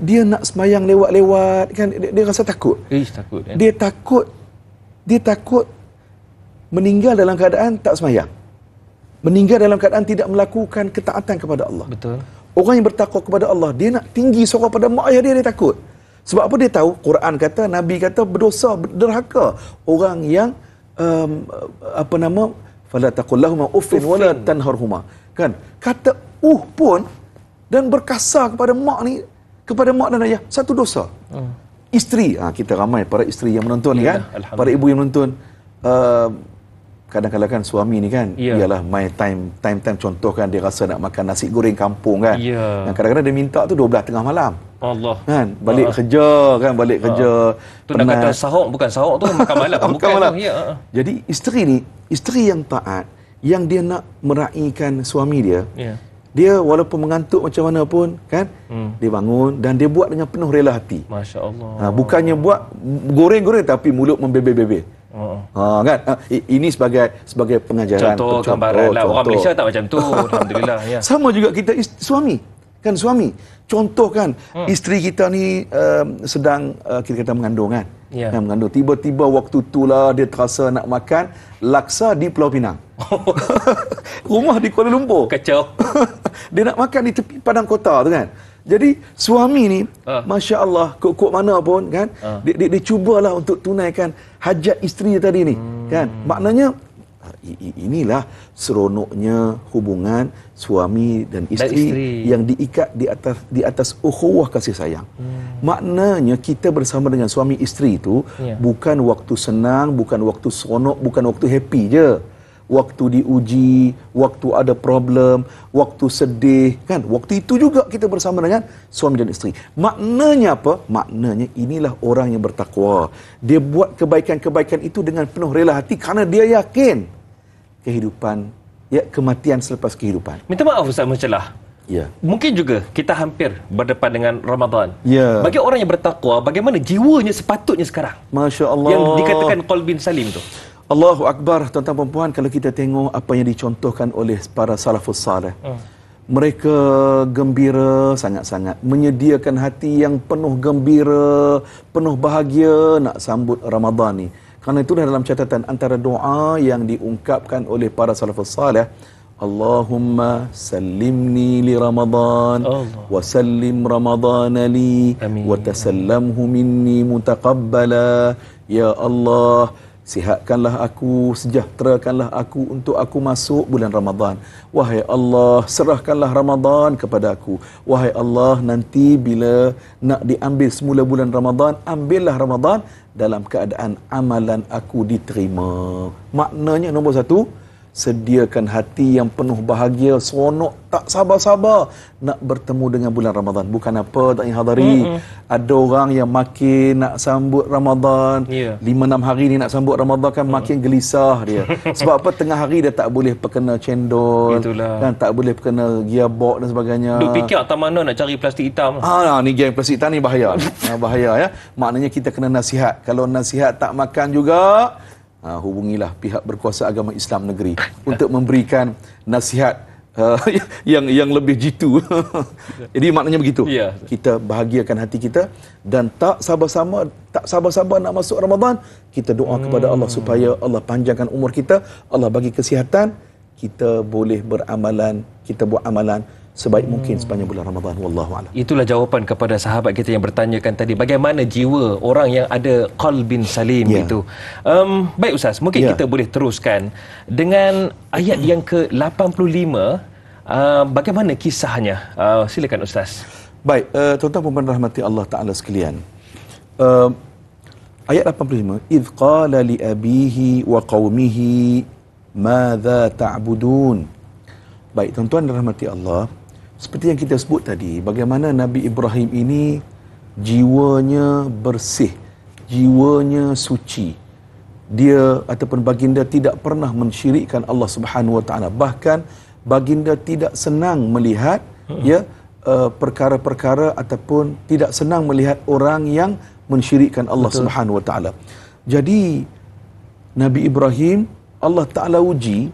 dia nak semayang lewat-lewat, kan? Dia rasa takut. Takut. Kan? Dia takut meninggal dalam keadaan tak semayang. Meninggal dalam keadaan tidak melakukan ketaatan kepada Allah. Betul. Orang yang bertakwa kepada Allah, dia nak tinggi suara pada mak ayah dia takut. Sebab apa? Dia tahu, Quran kata, Nabi kata, berdosa, derhaka orang yang fala taqul lahum uffin wala tanharhuma. Kan? Kata pun dan berkasar kepada mak dan ayah, satu dosa. Isteri, kita ramai para isteri yang menonton ni kan, para ibu yang menonton, kadang-kadang kan suami ni kan, ialah my time contoh kan, dia rasa nak makan nasi goreng kampung kan, dan kadang-kadang dia minta tu 12 tengah malam. Allah. Kan, balik kerja tu nak kata sahur, bukan sahur tu makan malam. Bukan malam. Jadi isteri yang taat, yang dia nak meraihkan suami dia, dia walaupun mengantuk macam mana pun kan, dia bangun dan dia buat dengan penuh rela hati. Masya Allah. Bukannya buat goreng-goreng tapi mulut membebel-bebel. Kan? Ini sebagai pengajaran, contoh gambaran lah. Orang Malaysia tak macam tu. Alhamdulillah. Ya. Sama juga kita suami. Contoh kan, isteri kita ni sedang kita kata mengandung kan. Mengandung. Tiba-tiba waktu itulah dia terasa nak makan laksa di Pulau Pinang. Rumah di Kuala Lumpur. Kacau. Dia nak makan di tepi padang kota tu kan. Jadi suami ni, Masya Allah, kok mana pun kan, dia cubalah untuk tunaikan hajat isteri dia tadi ni. Kan? Maknanya, inilah seronoknya hubungan suami dan isteri yang diikat di atas ukhuwah kasih sayang. Maknanya kita bersama dengan suami isteri itu bukan waktu senang, bukan waktu seronok, bukan waktu happy je. Waktu diuji, waktu ada problem, waktu sedih, kan? Waktu itu juga kita bersama dengan suami dan isteri. Maknanya apa? Maknanya inilah orang yang bertakwa. Dia buat kebaikan-kebaikan itu dengan penuh rela hati kerana dia yakin kehidupan, kematian selepas kehidupan. Minta maaf Ustaz mencelah. Ya. Mungkin juga kita hampir berdepan dengan Ramadan. Ya. Bagi orang yang bertakwa, bagaimana jiwanya sepatutnya sekarang? Masya Allah. Yang dikatakan qalbin salim tu. Allahu Akbar, tuan-tuan dan puan, kalau kita tengok apa yang dicontohkan oleh para salafus salih. Mereka gembira sangat-sangat, menyediakan hati yang penuh gembira, penuh bahagia nak sambut Ramadan ni. Kerana itu dalam catatan antara doa yang diungkapkan oleh para salafus salih, Allahumma sallimni li Ramadan wa sallim Ramadana li wa tasallamhu minni mutaqabbala. Ya Allah, sihatkanlah aku, sejahterakanlah aku untuk aku masuk bulan Ramadan. Wahai Allah, serahkanlah Ramadan kepada aku. Wahai Allah, nanti bila nak diambil semula bulan Ramadan, ambillah Ramadan dalam keadaan amalan aku diterima. Maknanya nombor satu, sediakan hati yang penuh bahagia, seronok, tak sabar-sabar nak bertemu dengan bulan Ramadan. Bukan apa tak hadari. Ada orang yang makin nak sambut Ramadan, 5-6 hari ni nak sambut Ramadan kan makin gelisah dia. Sebab apa? Tengah hari dia tak boleh perkena cendol. Itulah. Kan tak boleh perkena gearbox dan sebagainya. Duk fikir tak mana nak cari plastik hitam. Ni geng plastik hitam ni bahaya. Bahaya ya. Maknanya kita kena nasihat. Kalau nasihat tak makan juga, hubungilah pihak berkuasa agama Islam negeri untuk memberikan nasihat yang lebih jitu. Jadi maknanya begitu. Kita bahagiakan hati kita dan tak sabar-sabar nak masuk Ramadan, kita doa kepada Allah supaya Allah panjangkan umur kita, Allah bagi kesihatan, kita boleh beramalan, kita buat amalan sebaik mungkin sepanjang bulan Ramadan. Wallahu a'lam. Itulah jawapan kepada sahabat kita yang bertanyakan tadi, bagaimana jiwa orang yang ada qalbin salim itu. Baik Ustaz, mungkin kita boleh teruskan dengan ayat yang ke-85. Bagaimana kisahnya? Silakan Ustaz. Baik, tuan-tuan dan rahmati Allah Taala sekalian. Ayat 85, idz qala li abihi wa qaumihi madza ta'budun. Baik, tuan-tuan dan rahmati Allah, seperti yang kita sebut tadi, bagaimana Nabi Ibrahim ini jiwanya bersih, jiwanya suci. Dia ataupun baginda tidak pernah mensyirikkan Allah Subhanahu Wa Taala. Bahkan baginda tidak senang melihat perkara-perkara ataupun tidak senang melihat orang yang mensyirikkan Allah Subhanahu Wa Taala. Jadi Nabi Ibrahim, Allah Taala uji,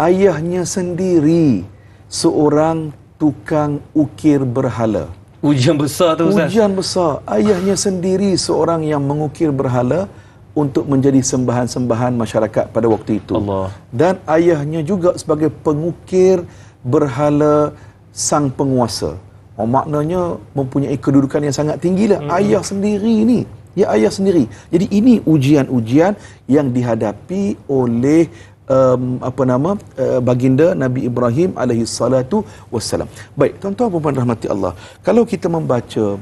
ayahnya sendiri seorang tukang ukir berhala. Ujian besar tu Ustaz. Ujian besar. Ayahnya sendiri seorang yang mengukir berhala untuk menjadi sembahan-sembahan masyarakat pada waktu itu. Allah. Dan ayahnya juga sebagai pengukir berhala sang penguasa. Maknanya mempunyai kedudukan yang sangat tinggilah. Ayah sendiri ni. Ya, ayah sendiri. Jadi ini ujian-ujian yang dihadapi oleh baginda Nabi Ibrahim alaihi salatu wassalam. Baik, tuan-tuan dan puan rahmati Allah, kalau kita membaca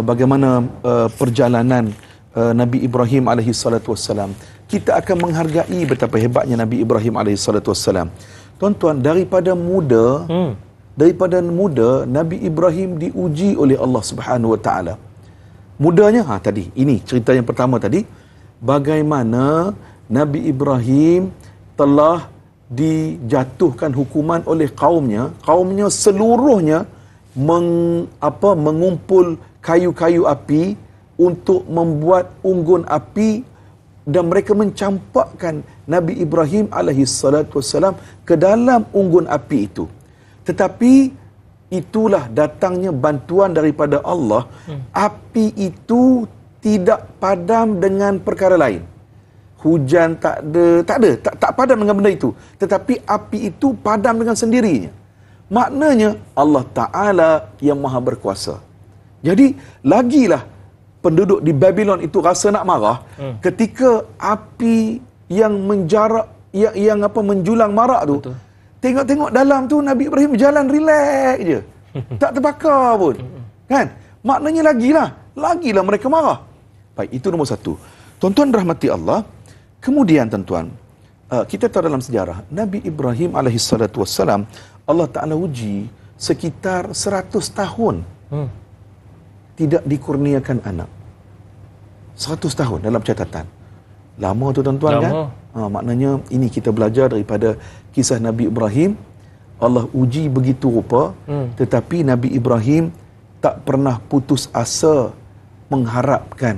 bagaimana perjalanan Nabi Ibrahim alaihi salatu wassalam, kita akan menghargai betapa hebatnya Nabi Ibrahim alaihi salatu wassalam. Tuan-tuan, daripada muda Nabi Ibrahim diuji oleh Allah Subhanahu wa taala. Mudanya tadi, ini cerita yang pertama tadi, bagaimana Nabi Ibrahim telah dijatuhkan hukuman oleh kaumnya seluruhnya mengumpul kayu-kayu api untuk membuat unggun api, dan mereka mencampakkan Nabi Ibrahim alaihi salatu wassalam ke dalam unggun api itu. Tetapi itulah datangnya bantuan daripada Allah. Api itu tidak padam dengan perkara lain. Hujan tak padam dengan benda itu. Tetapi api itu padam dengan sendirinya. Maknanya Allah Ta'ala yang maha berkuasa. Jadi lagilah penduduk di Babylon itu rasa nak marah ketika api yang menjarak, yang menjulang marak tu. Betul. Tengok-tengok dalam tu Nabi Ibrahim berjalan relax je. Tak terbakar pun. Kan? Maknanya lagilah mereka marah. Baik, itu nombor satu. Tuan-tuan rahmati Allah. Kemudian tuan-tuan, kita tahu dalam sejarah Nabi Ibrahim AS, Allah Ta'ala uji sekitar 100 tahun tidak dikurniakan anak. 100 tahun dalam catatan. Lama tu tuan-tuan kan? Maknanya ini kita belajar daripada kisah Nabi Ibrahim. Allah uji begitu rupa, tetapi Nabi Ibrahim tak pernah putus asa mengharapkan,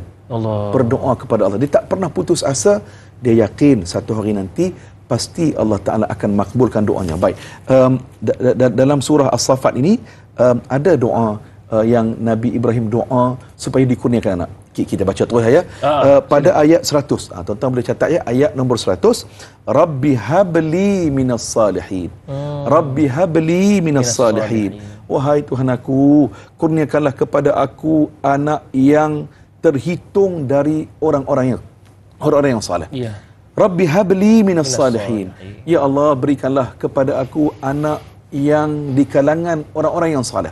berdoa kepada Allah. Dia tak pernah putus asa, dia yakin satu hari nanti pasti Allah Ta'ala akan makbulkan doanya. Baik, dalam surah As-Saffat ini ada doa yang Nabi Ibrahim doa supaya dikurniakan anak. Kita baca terus ya. Pada ayat 100. Tuan-tuan boleh catat ya, ayat nombor 100. Rabbi habli minas salihin. Rabbi habli minas salihin. Wahai Tuhan aku, kurniakanlah kepada aku anak yang terhitung dari orang-orang yang saleh. Ya. Rabbi habli minas salihin. Ya Allah, berikanlah kepada aku anak yang di kalangan orang-orang yang saleh.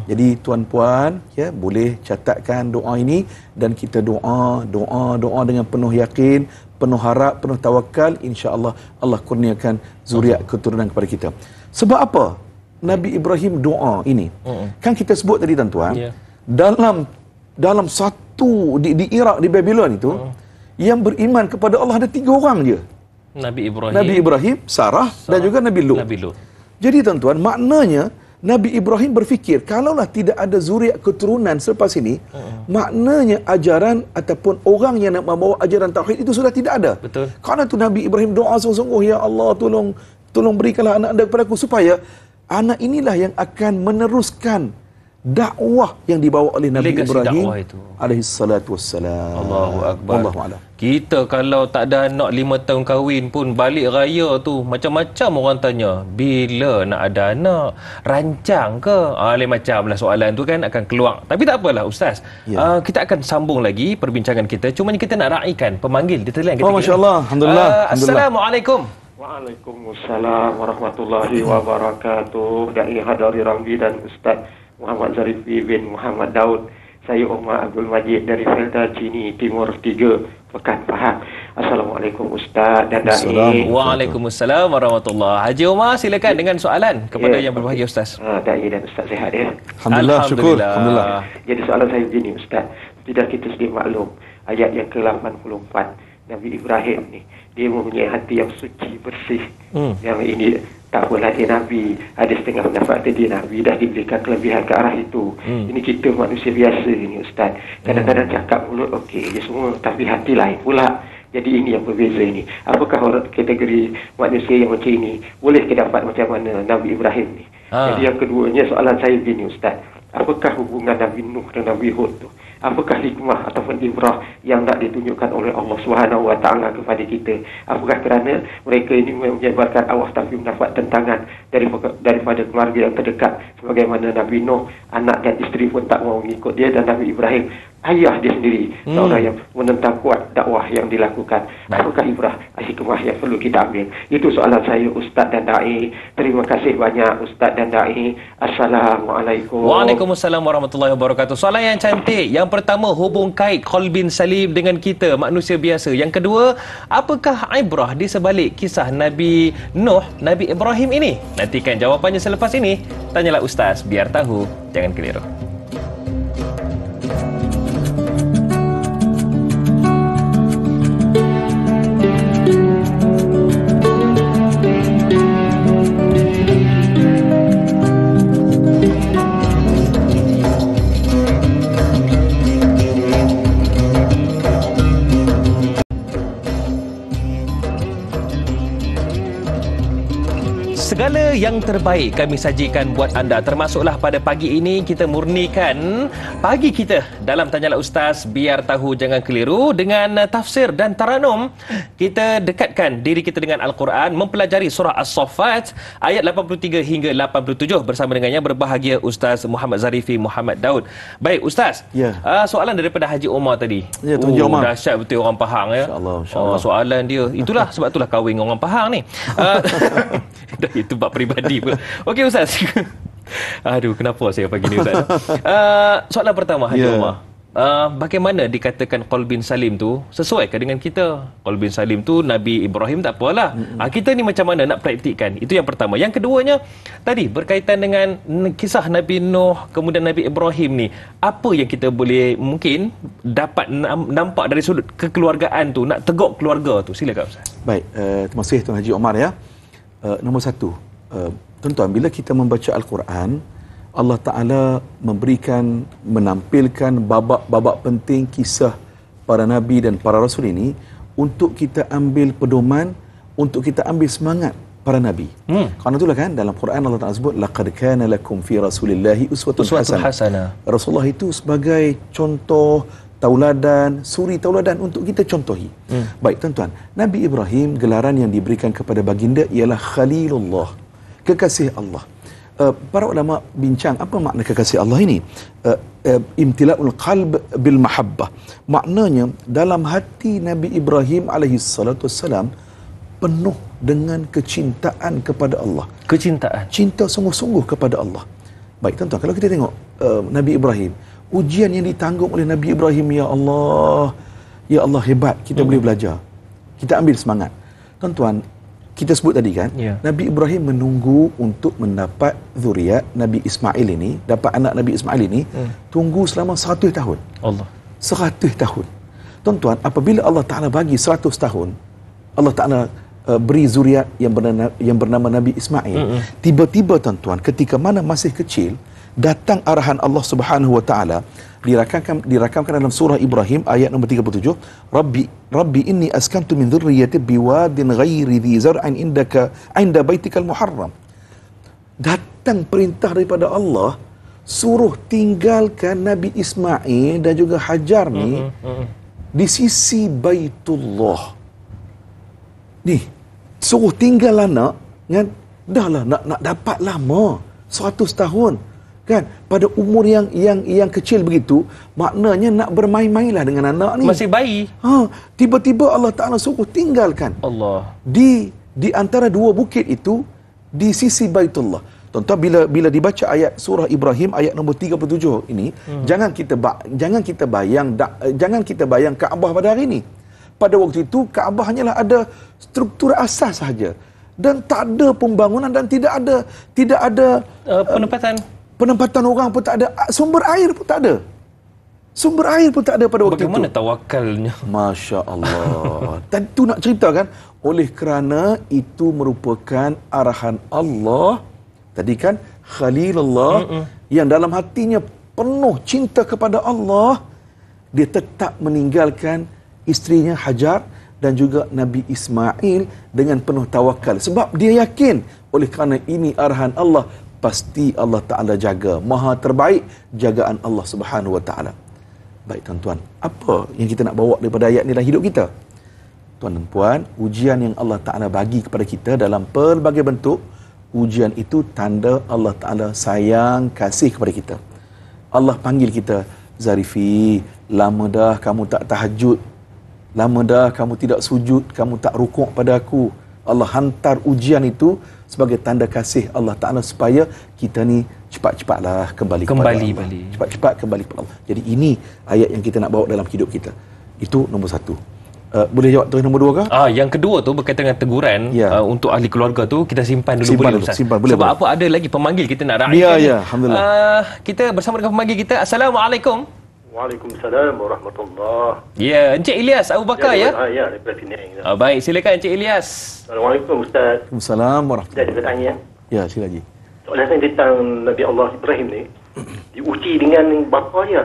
Jadi tuan-puan ya, boleh catatkan doa ini dan kita doa dengan penuh yakin, penuh harap, penuh tawakal, insya-Allah Allah kurniakan zuriat keturunan kepada kita. Sebab apa Nabi Ibrahim doa ini? Kan kita sebut tadi tuan-tuan, dalam satu di Iraq, di Babylon itu, yang beriman kepada Allah ada 3 orang je. Nabi Ibrahim, Sarah dan juga Nabi Lut. Jadi tuan-tuan, maknanya Nabi Ibrahim berfikir, kalaulah tidak ada zuriat keturunan selepas ini, maknanya ajaran ataupun orang yang nak membawa ajaran tauhid itu sudah tidak ada. Betul. Kerana itu Nabi Ibrahim doa sungguh-sungguh, ya Allah, tolong berikanlah anak anda kepada aku, supaya anak inilah yang akan meneruskan dakwah yang dibawa oleh Nabi Ibrahim alaihi salatu wassalam. Allahu akbar. Allahu a'lam. Kita kalau tak ada anak 5 tahun kahwin pun, balik raya tu macam-macam orang tanya, bila nak ada anak, rancang ke? Lain macam lah soalan tu kan akan keluar. Tapi tak apalah Ustaz, kita akan sambung lagi perbincangan kita. Cuma kita nak raikan pemanggil di talian kita. Masya-Allah. Alhamdulillah. Assalamualaikum. Waalaikumsalam warahmatullahi wabarakatuh. Dai Hadari Ramli dan Ustaz Muhammad Zarifi bin Muhammad Daud. Saya Umar Abdul Majid dari Felda Cini Timur 3, Pekan Pahang. Assalamualaikum Ustaz dan Dai. Waalaikumsalam warahmatullahi. Haji Umar, silakan dengan soalan kepada yang berbahagia Ustaz. Dai dan Ustaz sihat ya. Alhamdulillah, syukur. Alhamdulillah. Jadi soalan saya begini Ustaz. Tidak kita sedia maklum ayat yang ke-84 Nabi Ibrahim ni, dia mempunyai hati yang suci, bersih. Yang ini tak apalah dia Nabi, ada setengah pendapat dia Nabi, dah diberikan kelebihan ke arah itu. Ini kita manusia biasa ini Ustaz. Kadang-kadang cakap mulut okey je semua, tapi hati lain pula. Jadi ini yang berbeza ini. Apakah orang kategori manusia yang macam ini boleh kita dapat macam mana Nabi Ibrahim ni? Jadi yang keduanya soalan saya begini Ustaz. Apakah hubungan Nabi Nuh dan Nabi Hud tu? Apakah hikmah ataupun ibrah yang nak ditunjukkan oleh Allah Subhanahu Wa Taala kepada kita? Apakah kerana mereka ini menyebarkan awah tapi mendapat tentangan daripada keluarga yang terdekat, sebagaimana Nabi Nuh, anak dan isteri pun tak mau mengikut dia, dan Nabi Ibrahim, ayah dia sendiri, seorang yang menentang kuat dakwah yang dilakukan. Apakah ibrah, hikmah yang perlu kita ambil? Itu soalan saya Ustaz dan Dai. Terima kasih banyak Ustaz dan Dai. Assalamualaikum. Waalaikumsalam warahmatullahi wabarakatuh. Soalan yang cantik. Yang pertama, hubung kait qalbin salim dengan kita, manusia biasa. Yang kedua, apakah ibrah di sebalik kisah Nabi Nuh, Nabi Ibrahim ini? Nantikan jawapannya selepas ini. Tanyalah Ustaz, biar tahu, jangan keliru. Segala yang terbaik kami sajikan buat anda, termasuklah pada pagi ini kita murnikan pagi kita dalam Tanyalah Ustaz, biar tahu jangan keliru, dengan tafsir dan taranum. Kita dekatkan diri kita dengan Al-Quran, mempelajari surah As-Saffat ayat 83 hingga 87 bersama dengannya berbahagia Ustaz Muhammad Zarifi Muhammad Daud. Baik Ustaz, soalan daripada Haji Omar tadi. Ya, Tuan Haji Omar. Dahsyat betul orang Pahang ya. InsyaAllah. Soalan dia, itulah sebab itulah kahwin orang Pahang ni. Itu bab peribadi pula. Okey Ustaz. Aduh, kenapa saya pagi ni Ustaz? Soalan pertama Haji Omar. Bagaimana dikatakan qalbin salim tu sesuaikah dengan kita? Qalbin salim tu Nabi Ibrahim tak apalah. Kita ni macam mana nak praktikkan? Itu yang pertama. Yang keduanya tadi berkaitan dengan kisah Nabi Nuh kemudian Nabi Ibrahim ni. Apa yang kita boleh mungkin dapat nampak dari sudut kekeluargaan tu, nak tegak keluarga tu? Silakan Ustaz. Baik, terima kasih Tuan Haji Omar ya. Nombor satu, Tuan-tuan, bila kita membaca Al-Quran, Allah Ta'ala menampilkan babak-babak penting kisah para Nabi dan para Rasul ini untuk kita ambil pedoman, untuk kita ambil semangat para Nabi. Kerana itulah kan, dalam Quran Allah Ta'ala sebut, laqad kana lakum fi rasulillahi uswatun hasanah. Rasulullah itu sebagai contoh, tauladan, suri tauladan untuk kita contohi. Baik tuan-tuan, Nabi Ibrahim, gelaran yang diberikan kepada baginda ialah Khalilullah, kekasih Allah. Para ulama bincang apa makna kekasih Allah ini. Imtila'ul qalb bil mahabbah, maknanya dalam hati Nabi Ibrahim alaihi salatu wassalam penuh dengan kecintaan kepada Allah. Kecintaan, cinta sungguh-sungguh kepada Allah. Baik tuan-tuan, kalau kita tengok Nabi Ibrahim, ujian yang ditanggung oleh Nabi Ibrahim, ya Allah hebat, kita boleh belajar, kita ambil semangat. Tuan-tuan, kita sebut tadi kan, Nabi Ibrahim menunggu untuk mendapat zuriat Nabi Ismail ini, dapat anak Nabi Ismail ini, tunggu selama 100 tahun. Allah. 100 tahun. Tuan-tuan, apabila Allah Ta'ala bagi 100 tahun, Allah Ta'ala beri zuriat yang bernama Nabi Ismail. Tiba-tiba tuan-tuan, ketika mana masih kecil, datang arahan Allah Subhanahu wa Ta'ala, dirakamkan dalam surah Ibrahim ayat nombor 37, Rabbi inni askantu min dhurriyyati biwadin ghairi dhi zar'in inda baitikal muharram. Datang perintah daripada Allah, suruh tinggalkan Nabi Ismail dan juga Hajar ni di sisi Baitullah. Ni, suruh tinggal anak kan, dah lah nak dapat lama 100 tahun kan, pada umur yang kecil begitu, maknanya nak bermain-mainlah dengan anak ni, masih bayi. Tiba-tiba Allah Ta'ala suruh tinggalkan Allah di antara dua bukit itu di sisi Baitullah. Tuan-tuan, bila dibaca ayat surah Ibrahim ayat nombor 37 ini, jangan kita bayang Kaabah pada hari ini. Pada waktu itu Kaabah hanyalah ada struktur asas sahaja dan tak ada pembangunan dan tidak ada penempatan orang pun tak ada, sumber air pun tak ada. Sumber air pun tak ada pada waktu Bagaimana itu. Bagaimana tawakalnya? Masya Allah. Dan tu nak ceritakan, oleh kerana itu merupakan arahan Allah tadi kan, Khalilullah, yang dalam hatinya penuh cinta kepada Allah, dia tetap meninggalkan isterinya Hajar dan juga Nabi Ismail dengan penuh tawakal. Sebab dia yakin, oleh kerana ini arahan Allah, pasti Allah Ta'ala jaga. Maha terbaik jagaan Allah Subhanahu Wa Ta'ala. Baik tuan-tuan, apa yang kita nak bawa daripada ayat ni dalam hidup kita? Tuan dan puan, ujian yang Allah Ta'ala bagi kepada kita dalam pelbagai bentuk, ujian itu tanda Allah Ta'ala sayang, kasih kepada kita. Allah panggil kita, Zarifi, lama dah kamu tak tahajud, lama dah kamu tidak sujud, kamu tak rukuk pada aku. Allah hantar ujian itu sebagai tanda kasih Allah Ta'ala supaya kita ni cepat-cepatlah kembali kepada Allah. Cepat-cepat kembali kepada Allah. Jadi ini ayat yang kita nak bawa dalam hidup kita. Itu nombor satu. Boleh jawab terus nombor dua ke? Yang kedua tu berkaitan dengan teguran untuk ahli keluarga tu, kita simpan dulu, boleh Ustaz? Simpan, boleh, sebab boleh. apa, ada lagi pemanggil kita nak raikan. Ya, alhamdulillah. Kita bersama dengan pemanggil kita. Assalamualaikum. Waalaikumsalam warahmatullahi. Ya, Encik Ilyas Abu Bakar ya? Ya, daripada Penang. Baik, silakan Encik Ilyas. Assalamualaikum Ustaz. Waalaikumsalam warahmatullahi. Ustaz, bertanya. Ya, sila Haji. Soalan saya tentang Nabi Allah Ibrahim ni, diuji dengan bapa dia.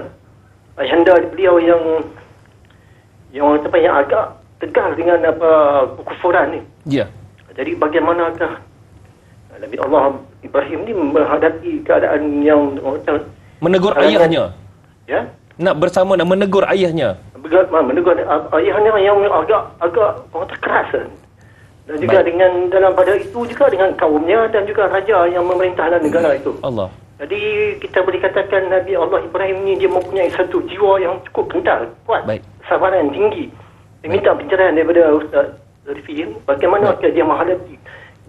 Ayahanda beliau yang agak tegar dengan kekufuran ni. Ya. Jadi bagaimanakah Nabi Allah Ibrahim ni menghadapi keadaan yang menegur ayahnya? Ya? Nak bersama dan menegur ayahnya. Menegur ayahnya yang agak orang keras. Dan juga dengan dalam pada itu juga dengan kaumnya dan juga raja yang memerintah dalam negara itu. Allah. Jadi kita boleh katakan Nabi Allah Ibrahim ni dia mempunyai satu jiwa yang cukup kental, kuat, sabaran tinggi. Dia minta pencerahan daripada Ustaz Zarifi, bagaimana dia menghadapi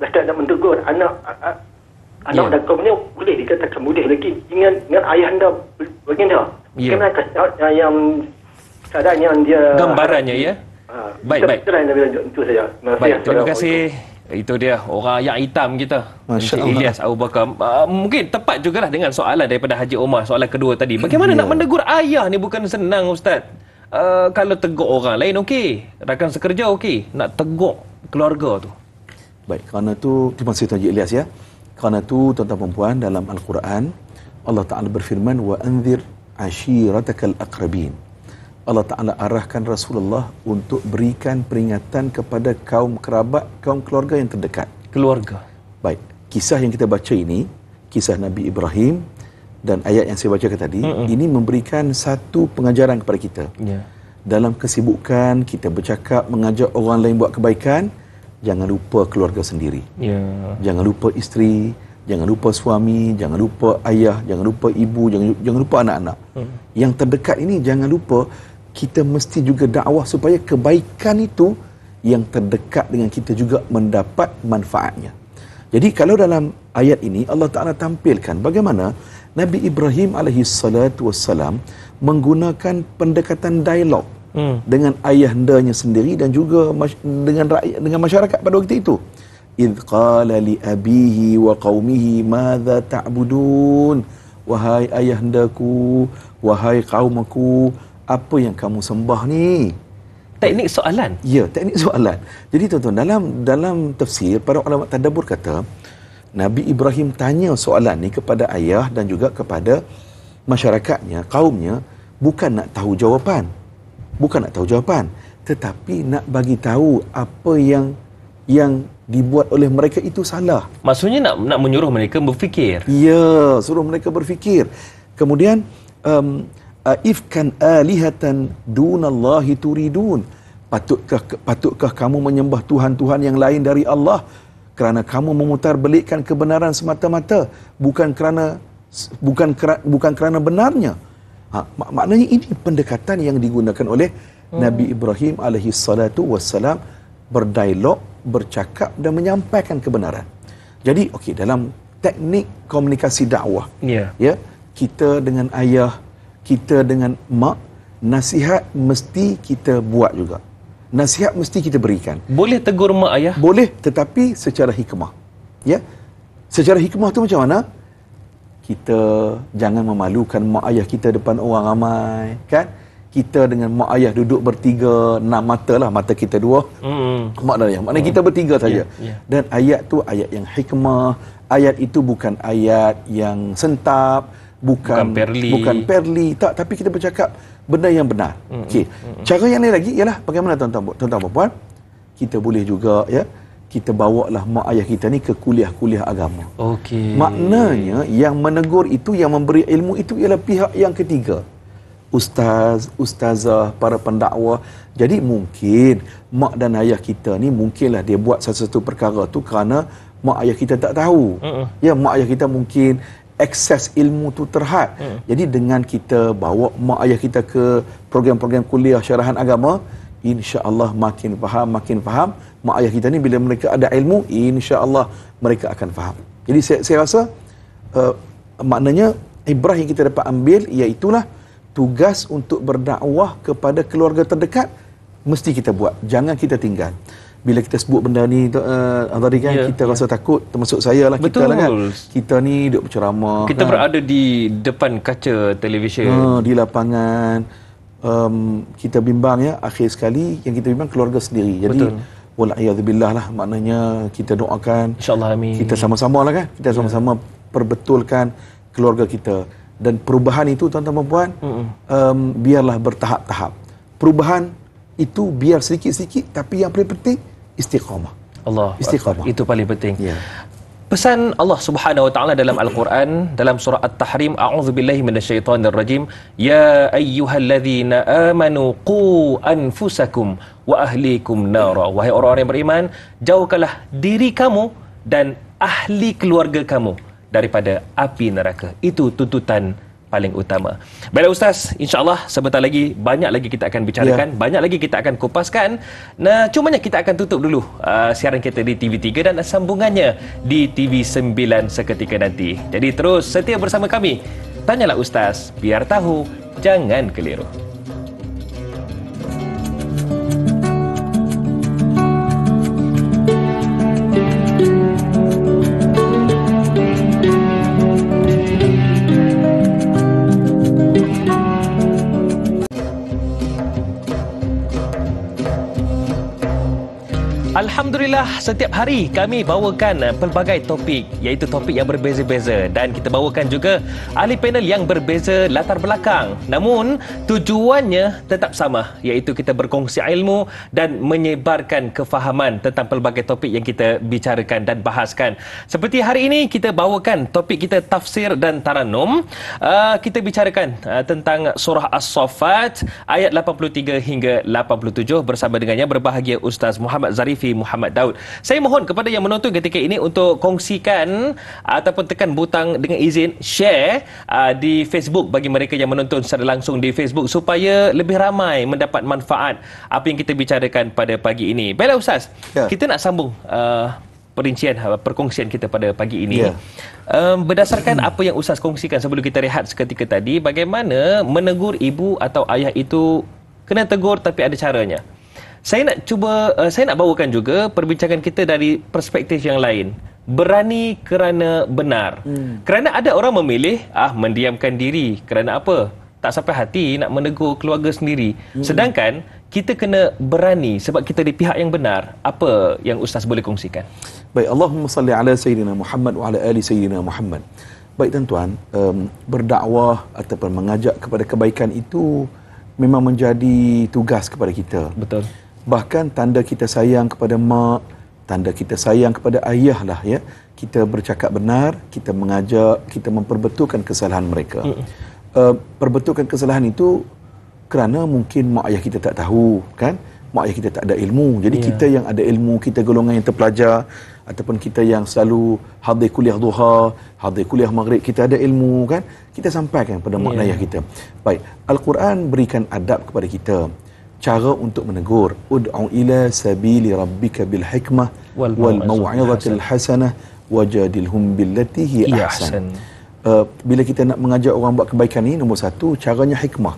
bahkan nak menegur anak dan kaumnya, boleh dikatakan boleh lagi dengan ayahanda baginda. Bagaimana yang keadaan yang dia gambarannya ya? Baik. Itu saja. Baik, terima kasih. Itu dia orang yang hitam kita, Encik Ilyas Abu Bakar. Mungkin tepat jugalah dengan soalan daripada Haji Omar, soalan kedua tadi. Bagaimana nak menegur ayah ni bukan senang Ustaz. Kalau tegur orang lain okey, rakan sekerja okey, nak tegur keluarga tu. Baik, kerana tu terima kasih Tuan Haji Ilyas ya. Kerana tu tuan-tuan dan puan, dalam Al-Quran Allah Ta'ala berfirman, wa anzir ashiratakal aqrabin. Allah Ta'ala arahkan Rasulullah untuk berikan peringatan kepada kaum kerabat, kaum keluarga yang terdekat. Keluarga. Baik, kisah yang kita baca ini, kisah Nabi Ibrahim dan ayat yang saya bacakan tadi, ini memberikan satu pengajaran kepada kita. Dalam kesibukan kita bercakap, mengajak orang lain buat kebaikan, jangan lupa keluarga sendiri. Jangan lupa isteri, jangan lupa suami, jangan lupa ayah, jangan lupa ibu, jangan lupa anak-anak. Yang terdekat ini jangan lupa, kita mesti juga dakwah supaya kebaikan itu yang terdekat dengan kita juga mendapat manfaatnya. Jadi kalau dalam ayat ini Allah Ta'ala tampilkan bagaimana Nabi Ibrahim alaihissalam menggunakan pendekatan dialog dengan ayahandanya sendiri dan juga dengan rakyat, dengan masyarakat pada waktu itu. Idh qala li abihi wa qaumihi madza ta'budun. Wahai ayahandaku, wahai kaumku, apa yang kamu sembah ni? Teknik soalan. Ya, teknik soalan. Jadi tuan-tuan, dalam tafsir para ulama tadabbur kata Nabi Ibrahim tanya soalan ni kepada ayah dan juga kepada masyarakatnya, kaumnya, bukan nak tahu jawapan. Bukan nak tahu jawapan, tetapi nak bagi tahu apa yang dibuat oleh mereka itu salah. Maksudnya nak menyuruh mereka berfikir. Ya, suruh mereka berfikir. Kemudian ifkan alihatan dunallahi turidun. Patutkah kamu menyembah tuhan-tuhan yang lain dari Allah kerana kamu memutarbelikkan kebenaran semata-mata, bukan kerana benarnya. Maknanya ini pendekatan yang digunakan oleh Nabi Ibrahim alaihissalatu wassalam, berdialog, bercakap dan menyampaikan kebenaran. Jadi okey, dalam teknik komunikasi dakwah, ya, kita dengan ayah, kita dengan mak, nasihat mesti kita buat juga. Nasihat mesti kita berikan. Boleh tegur mak ayah? Boleh, tetapi secara hikmah. Ya. Secara hikmah tu macam mana? Kita jangan memalukan mak ayah kita depan orang ramai, kan? Kita dengan mak ayah duduk bertiga, 6 mata lah, mata kita 2, mak dan ayah. Maknanya kita bertiga saja. Dan ayat tu ayat yang hikmah, ayat itu bukan ayat yang sentap, bukan perli, tak, tapi kita bercakap benda yang benar. Okey. Cara yang lain lagi ialah bagaimana tuan-tuan puan, kita boleh juga, ya, kita bawalah mak ayah kita ni ke kuliah-kuliah agama. Okey. Maknanya yang menegur itu, yang memberi ilmu itu ialah pihak yang ketiga. Ustaz, ustazah, para pendakwah. Jadi mungkin mak dan ayah kita ni mungkinlah dia buat sesuatu perkara tu kerana mak ayah kita tak tahu. Ya, mak ayah kita mungkin akses ilmu tu terhad. Jadi dengan kita bawa mak ayah kita ke program-program kuliah syarahan agama, insya-Allah makin faham mak ayah kita ni, bila mereka ada ilmu, insya-Allah mereka akan faham. Jadi saya rasa maknanya ibrah yang kita dapat ambil iaitulah tugas untuk berdakwah kepada keluarga terdekat mesti kita buat, jangan kita tinggal. Bila kita sebut benda ni tadi kan, kita rasa takut, termasuk saya lah. Betul. Kita lah kan, kita ni duduk berceramah, kita kan, berada di depan kaca televisyen, di lapangan, kita bimbang, ya, akhir sekali yang kita bimbang keluarga sendiri. Jadi wala'iyadzubillah lah, maknanya kita doakan, insyaAllah, amin, kita sama-sama lah kan, kita sama-sama perbetulkan keluarga kita. Dan perubahan itu tuan-tuan dan puan, biarlah bertahap-tahap. Perubahan itu biar sedikit-sedikit, tapi yang paling penting istiqamah. Allah, istiqamah. Itu paling penting. Ya. Pesan Allah Subhanahu wa taala dalam Al-Quran, dalam surah At-Tahrim, a'udzubillahi minasyaitonirrajim, ya ayyuhalladzina amanu qu anfusakum wa ahlikum nara. Wahai orang-orang yang beriman, jauhkanlah diri kamu dan ahli keluarga kamu daripada api neraka. Itu tuntutan paling utama. Baiklah Ustaz, insya-Allah sebentar lagi banyak lagi kita akan bicarakan, banyak lagi kita akan kupaskan. Nah, cumanya kita akan tutup dulu siaran kita di TV3 dan sambungannya di TV9 seketika nanti. Jadi terus setia bersama kami. Tanyalah Ustaz, biar tahu, jangan keliru. Alhamdulillah, setiap hari kami bawakan pelbagai topik, iaitu topik yang berbeza-beza, dan kita bawakan juga ahli panel yang berbeza latar belakang. Namun tujuannya tetap sama, iaitu kita berkongsi ilmu dan menyebarkan kefahaman tentang pelbagai topik yang kita bicarakan dan bahaskan. Seperti hari ini kita bawakan topik kita tafsir dan taranum. Kita bicarakan tentang surah As-Saffat ayat 83 hingga 87 bersama dengannya berbahagia Ustaz Muhammad Zarifi Muhammad Daud. Saya mohon kepada yang menonton ketika ini untuk kongsikan ataupun tekan butang dengan izin share di Facebook bagi mereka yang menonton secara langsung di Facebook supaya lebih ramai mendapat manfaat apa yang kita bicarakan pada pagi ini. Baiklah Ustaz, kita nak sambung perincian perkongsian kita pada pagi ini. Berdasarkan apa yang Ustaz kongsikan sebelum kita rehat seketika tadi, bagaimana menegur ibu atau ayah itu kena tegur tapi ada caranya. Saya nak bawakan juga perbincangan kita dari perspektif yang lain. Berani kerana benar. Kerana ada orang memilih mendiamkan diri. Kerana apa? Tak sampai hati nak menegur keluarga sendiri. Sedangkan kita kena berani sebab kita di pihak yang benar. Apa yang Ustaz boleh kongsikan? Baik, Allahumma salli ala Sayyidina Muhammad wa ala ali Sayyidina Muhammad. Baik tuan-tuan, berdakwah ataupun mengajak kepada kebaikan itu memang menjadi tugas kepada kita. Betul. Bahkan tanda kita sayang kepada mak, tanda kita sayang kepada ayah lah ya. Kita bercakap benar, kita mengajak, kita memperbetulkan kesalahan mereka. Perbetulkan kesalahan itu kerana mungkin mak ayah kita tak tahu kan, mak ayah kita tak ada ilmu. Jadi kita yang ada ilmu, kita golongan yang terpelajar ataupun kita yang selalu hadir kuliah duha, hadir kuliah maghrib, kita ada ilmu kan, kita sampaikan pada mak ayah kita. Baik, Al-Quran berikan adab kepada kita, cara untuk menegur. Ud'u ila sabili rabbika bil hikmah wal mau'izatil hasanah wajadilhum billati hi ahsan. Bila kita nak mengajak orang buat kebaikan ni, nombor satu, caranya hikmah.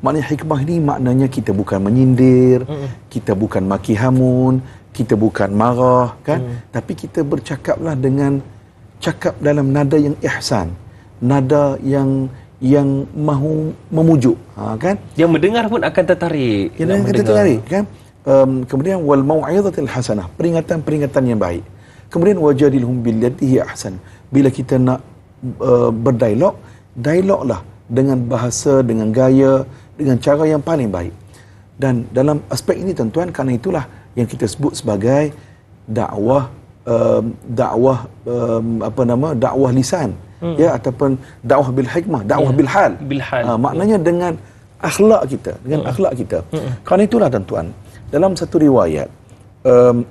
Maknanya hikmah ni maknanya kita bukan menyindir, kita bukan maki hamun, kita bukan marah kan, tapi kita bercakaplah dengan cakap dalam nada yang ihsan, nada yang mahu memujuk, kan? Yang mendengar pun akan tertarik. Yang akan tertarik, kan? Kemudian wal mau'izatil hasanah, peringatan-peringatan yang baik. Kemudian wajadilhum billati hi ahsan. Bila kita nak berdialog, dialoglah dengan bahasa, dengan gaya, dengan cara yang paling baik. Dan dalam aspek ini tuan-tuan, kerana itulah yang kita sebut sebagai dakwah dakwah lisan. Ya, ataupun dakwah bil hikmah, dakwah bil hal. Maknanya dengan akhlak kita, Kerana itulah tuan-tuan, dalam satu riwayat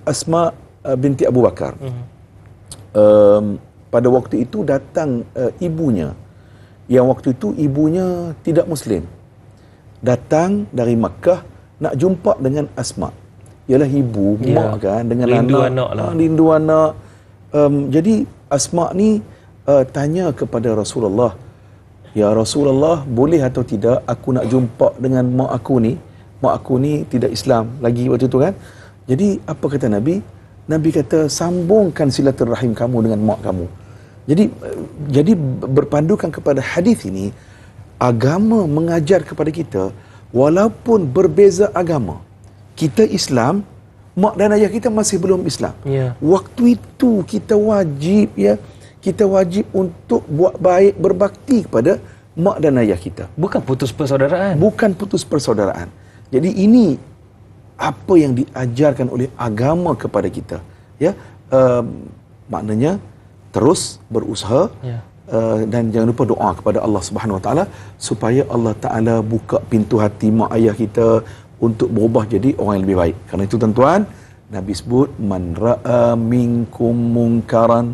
Asma binti Abu Bakar pada waktu itu datang ibunya, yang waktu itu ibunya tidak Muslim, datang dari Makkah nak jumpa dengan Asma. Ialah ibu, mak kan, dengan rindu anak. Jadi Asma ni tanya kepada Rasulullah, ya Rasulullah, boleh atau tidak aku nak jumpa dengan mak aku ni? Mak aku ni tidak Islam lagi waktu tu kan. Jadi apa kata Nabi? Nabi kata, sambungkan silaturahim kamu dengan mak kamu. Jadi berpandukan kepada hadis ini, agama mengajar kepada kita, walaupun berbeza agama, kita Islam, mak dan ayah kita masih belum Islam. Waktu itu kita wajib untuk buat baik, berbakti kepada mak dan ayah kita. Bukan putus persaudaraan. Jadi ini apa yang diajarkan oleh agama kepada kita. Ya, maknanya terus berusaha dan jangan lupa doa kepada Allah Subhanahu Wa Taala supaya Allah Taala buka pintu hati mak ayah kita untuk berubah jadi orang yang lebih baik. Kerana itu tuan-tuan, Nabi sebut man ra'a minkum munkaran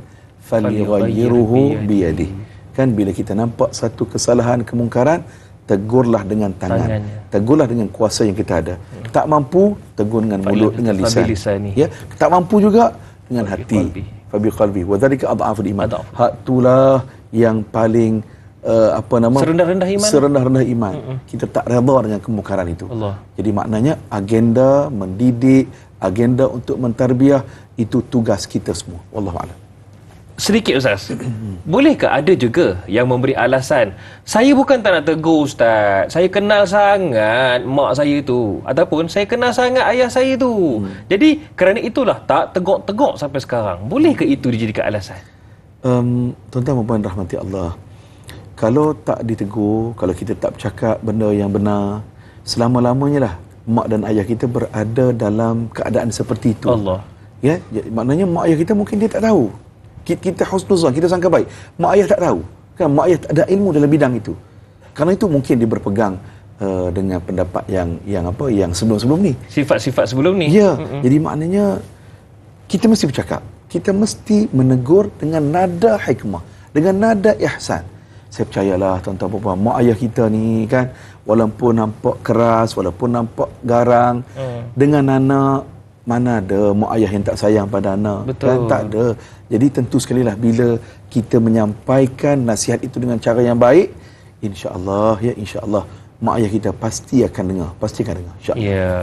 falyughayyirhu biyadihi. Kan bila kita nampak satu kesalahan, kemungkaran, tegurlah dengan tangan. Tegurlah dengan kuasa yang kita ada. Tak mampu, tegur dengan mulut, dengan lisan. Ya, tak mampu juga dengan hati. Fabi qalbi. Wa dzalika adhaful iman. Itulah yang paling serendah-rendah iman. Kita tak redha dengan kemungkaran itu. Jadi maknanya agenda mendidik, agenda untuk mentarbiah, itu tugas kita semua. Wallahu a'lam. sedikit Ustaz. Bolehkah ada juga yang memberi alasan, saya bukan tak nak tegur Ustaz, saya kenal sangat mak saya tu, ataupun saya kenal sangat ayah saya tu. Jadi kerana itulah tak tegok-tegok sampai sekarang. Bolehkah itu dijadikan alasan? Tuan-tuan dan puan rahmati Allah, kalau tak ditegur, kalau kita tak bercakap benda yang benar, selama-lamanya lah mak dan ayah kita berada dalam keadaan seperti itu. Allah. Ya, maknanya mak ayah kita mungkin dia tak tahu. Kita husnuzan, kita sangka baik. Mak ayah tak tahu. Kan mak ayah tak ada ilmu dalam bidang itu. Karena itu mungkin dia berpegang dengan pendapat yang sebelum-sebelum ni. Sifat-sifat sebelum ni. Ya, jadi maknanya kita mesti bercakap. Kita mesti menegur dengan nada hikmah, dengan nada ihsan. Saya percayalah tuan-tuan dan puan, mak ayah kita ni kan, walaupun nampak keras, walaupun nampak garang, dengan anak, mana ada mak ayah yang tak sayang pada anak. Betul. Kan? Tak ada. Jadi tentu sekali lah bila kita menyampaikan nasihat itu dengan cara yang baik, insya-Allah mak ayah kita pasti akan dengar, insya-Allah. Ya.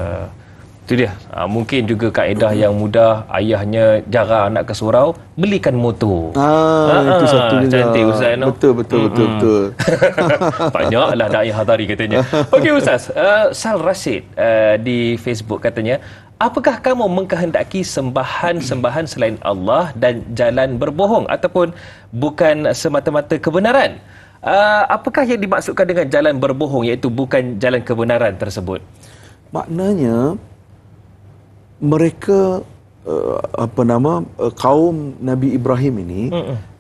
Itu dia. Mungkin juga kaedah yang mudah, ayahnya jarang anak ke surau, belikan motor. Itu satu juga. Cantik Ustaz. No? Betul. Banyaklah da'i hadari katanya. Okey Ustaz, Sal Rashid di Facebook katanya, apakah kamu mengkehendaki sembahan-sembahan selain Allah dan jalan berbohong ataupun bukan semata-mata kebenaran? Apakah yang dimaksudkan dengan jalan berbohong, iaitu bukan jalan kebenaran tersebut? Maknanya mereka kaum Nabi Ibrahim ini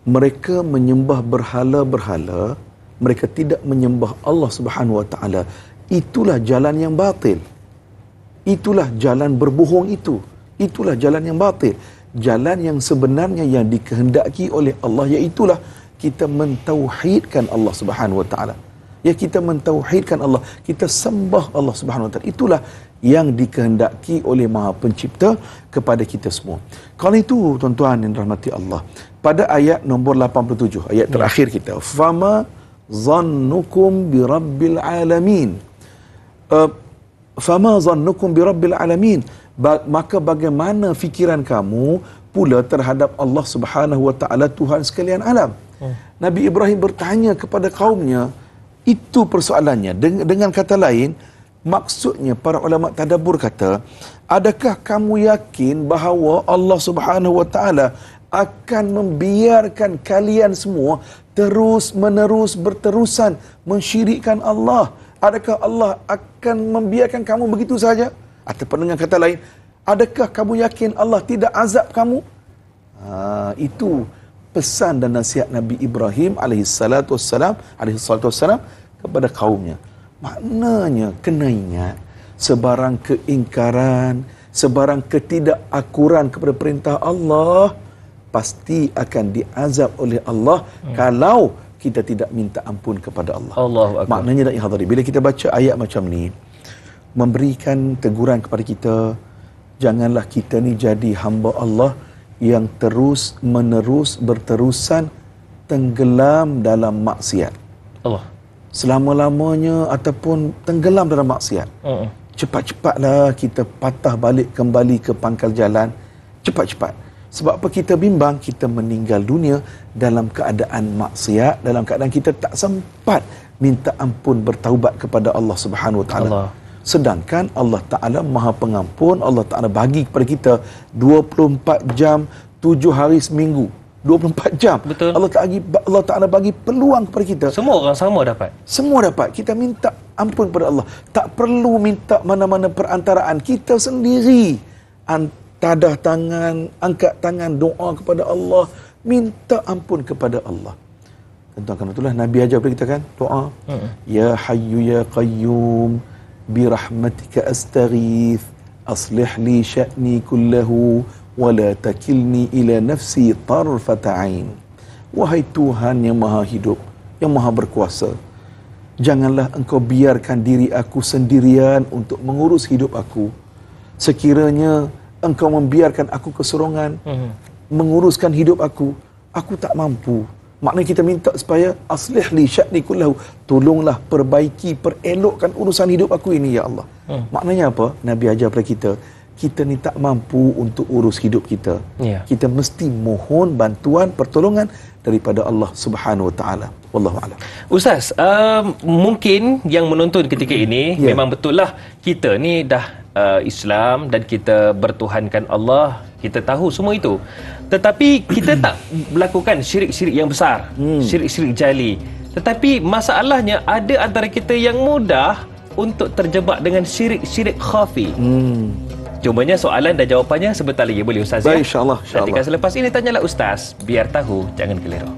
mereka menyembah berhala-berhala, mereka tidak menyembah Allah Subhanahu Wa Taala. Itulah jalan yang batil. Itulah jalan berbohong itu. Itulah jalan yang batil. Jalan yang sebenarnya yang dikehendaki oleh Allah, iaitulah kita mentauhidkan Allah Subhanahu Wa Taala. Ya, kita mentauhidkan Allah, kita sembah Allah Subhanahu Wa Taala. Itulah yang dikehendaki oleh Maha Pencipta kepada kita semua. Kalau itu tuan-tuan yang dirahmati Allah, pada ayat nombor 87, ayat terakhir kita, fama zannukum birabbil alamin. Fama zannukum birabbil alamin, maka bagaimana fikiran kamu pula terhadap Allah Subhanahu Wa Taala, Tuhan sekalian alam. Nabi Ibrahim bertanya kepada kaumnya, itu persoalannya. Dengan kata lain, maksudnya para ulama tadabbur kata, adakah kamu yakin bahawa Allah Subhanahu Wa Taala akan membiarkan kalian semua terus-menerus berterusan mensyirikkan Allah? Adakah Allah akan membiarkan kamu begitu saja? Ataupun dengan kata lain, adakah kamu yakin Allah tidak azab kamu? Itu pesan dan nasihat Nabi Ibrahim alaihissalatu wassalam kepada kaumnya. Maknanya kena ingat, sebarang keingkaran, sebarang ketidakakuran kepada perintah Allah pasti akan diazab oleh Allah kalau kita tidak minta ampun kepada Allah. Allahu Akbar. Maknanya dak hadari, bila kita baca ayat macam ni, memberikan teguran kepada kita, janganlah kita ni jadi hamba Allah yang terus-menerus berterusan tenggelam dalam maksiat. Allah. Selama-lamanya ataupun tenggelam dalam maksiat. Cepat-cepatlah kita patah balik kembali ke pangkal jalan. Cepat-cepat. Sebab apa? Kita bimbang kita meninggal dunia dalam keadaan maksiat, dalam keadaan kita tak sempat minta ampun, bertaubat kepada Allah Subhanahu Wa Taala. Sedangkan Allah Ta'ala Maha Pengampun. Allah Ta'ala bagi kepada kita 24 jam 7 hari seminggu, 24 jam. Betul. Allah Ta'ala bagi peluang kepada kita. Semua orang sama dapat. Semua dapat. Kita minta ampun kepada Allah. Tak perlu minta mana-mana perantaraan. Kita sendiri tadah tangan, angkat tangan, doa kepada Allah, minta ampun kepada Allah. Tuan-tuan, kerana itulah Nabi ajar kepada kita kan doa. Ya Hayyu Ya Qayyum birahmatika astaghith aslih li sya'ni kullahu wa la takilni ila nafsi tarfata ain. Wahai Tuhan yang Maha Hidup, yang Maha Berkuasa, janganlah engkau biarkan diri aku sendirian untuk mengurus hidup aku. Sekiranya engkau membiarkan aku keserongan menguruskan hidup aku tak mampu. Maknanya kita minta supaya aslih li sya'ni kullahu, tolonglah perbaiki, perelokkan urusan hidup aku ini ya Allah. Maknanya apa? Nabi ajar kepada kita, kita ni tak mampu untuk urus hidup kita. Ya. Kita mesti mohon bantuan, pertolongan daripada Allah Subhanahu Wa Taala. Wallahu a'lam. Ustaz, mungkin yang menonton ketika ini memang betul lah kita ni dah Islam dan kita bertuhankan Allah, kita tahu semua itu. Tetapi kita tak melakukan syirik-syirik yang besar, syirik-syirik jali. Tetapi masalahnya ada antara kita yang mudah untuk terjebak dengan syirik-syirik khafi. Cumanya soalan dan jawapannya sebentar lagi, boleh Ustaz? Baik, ya? insya-Allah. Nanti selepas ini tanyalah Ustaz, biar tahu jangan keliru.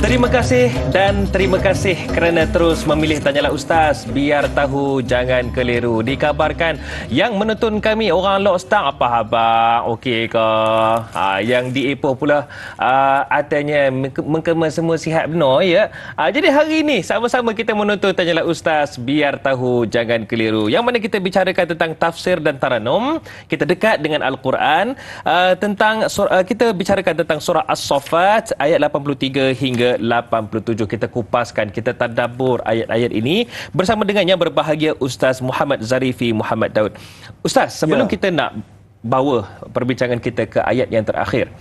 Terima kasih dan terima kasih kerana terus memilih Tanyalah Ustaz, biar tahu jangan keliru. Dikabarkan yang menonton kami orang Lockstar, apa khabar? Okey ke? Yang di Ipoh pula katanya mengkema semua sihat benar ya. Jadi hari ini sama-sama kita menonton Tanyalah Ustaz, biar tahu jangan keliru. Yang mana kita bicarakan tentang tafsir dan taranum. Kita dekat dengan Al-Quran, kita bicarakan tentang surah As-Saffat ayat 83 hingga 87. Kita kupaskan, kita tadabbur ayat-ayat ini bersama dengan yang berbahagia Ustaz Muhammad Zarifi Muhammad Daud. Ustaz, sebelum kita nak bawa perbincangan kita ke ayat yang terakhir,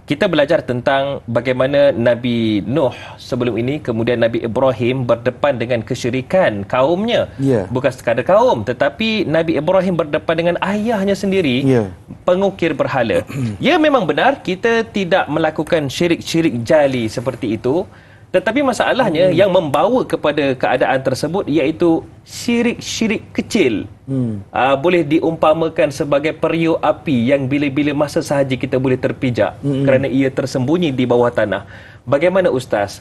kita belajar tentang bagaimana Nabi Nuh sebelum ini, kemudian Nabi Ibrahim berdepan dengan kesyirikan kaumnya. Bukan sekadar kaum, tetapi Nabi Ibrahim berdepan dengan ayahnya sendiri, pengukir berhala. Ya, memang benar kita tidak melakukan syirik-syirik jali seperti itu. Tetapi masalahnya yang membawa kepada keadaan tersebut iaitu syirik-syirik kecil. Boleh diumpamakan sebagai periuk api yang bila-bila masa sahaja kita boleh terpijak kerana ia tersembunyi di bawah tanah. Bagaimana Ustaz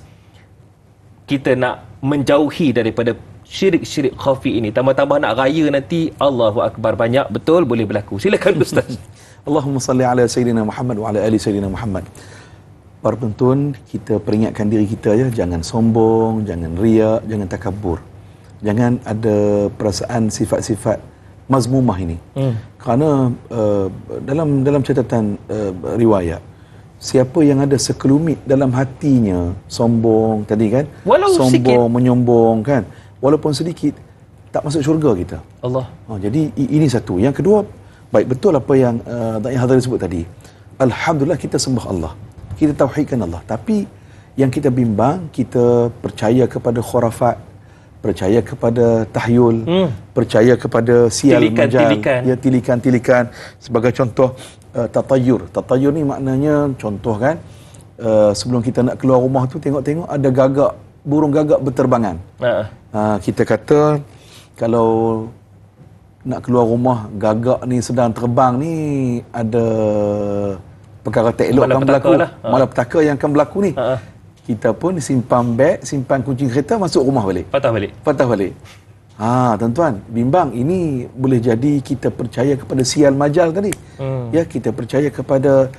kita nak menjauhi daripada syirik-syirik khafi ini? Tambah-tambah nak raya nanti, Allahu Akbar, banyak betul boleh berlaku. Silakan Ustaz. Allahumma salli ala Sayyidina Muhammad wa ala ali Sayyidina Muhammad. Para penonton, kita peringatkan diri kita ya, jangan sombong, jangan riak, jangan takabur. Jangan ada perasaan sifat-sifat mazmumah ini. Kerana dalam catatan riwayat, siapa yang ada sekelumit dalam hatinya sombong tadi kan, sombong, sikit, menyombong kan, walaupun sedikit, tak masuk syurga kita. Allah. Jadi ini satu. Yang kedua, baik betul apa yang Da'i Hadari sebut tadi. Alhamdulillah kita sembah Allah, kita tauhidkan Allah. Tapi yang kita bimbang, kita percaya kepada khurafat, percaya kepada tahyul, percaya kepada sial majal, ya, tilikan-tilikan. Sebagai contoh, tatayur. Tatayur ni maknanya, contoh kan, sebelum kita nak keluar rumah tu, tengok-tengok ada gagak, burung gagak berterbangan. Kita kata kalau nak keluar rumah, gagak ni sedang terbang ni, ada perkara tak elok akan berlaku, malapetaka yang akan berlaku ni. Kita pun simpan beg, simpan kunci kereta, masuk rumah balik, patah balik. Tuan-tuan, bimbang ini boleh jadi kita percaya kepada sial majal tadi. Ya, kita percaya kepada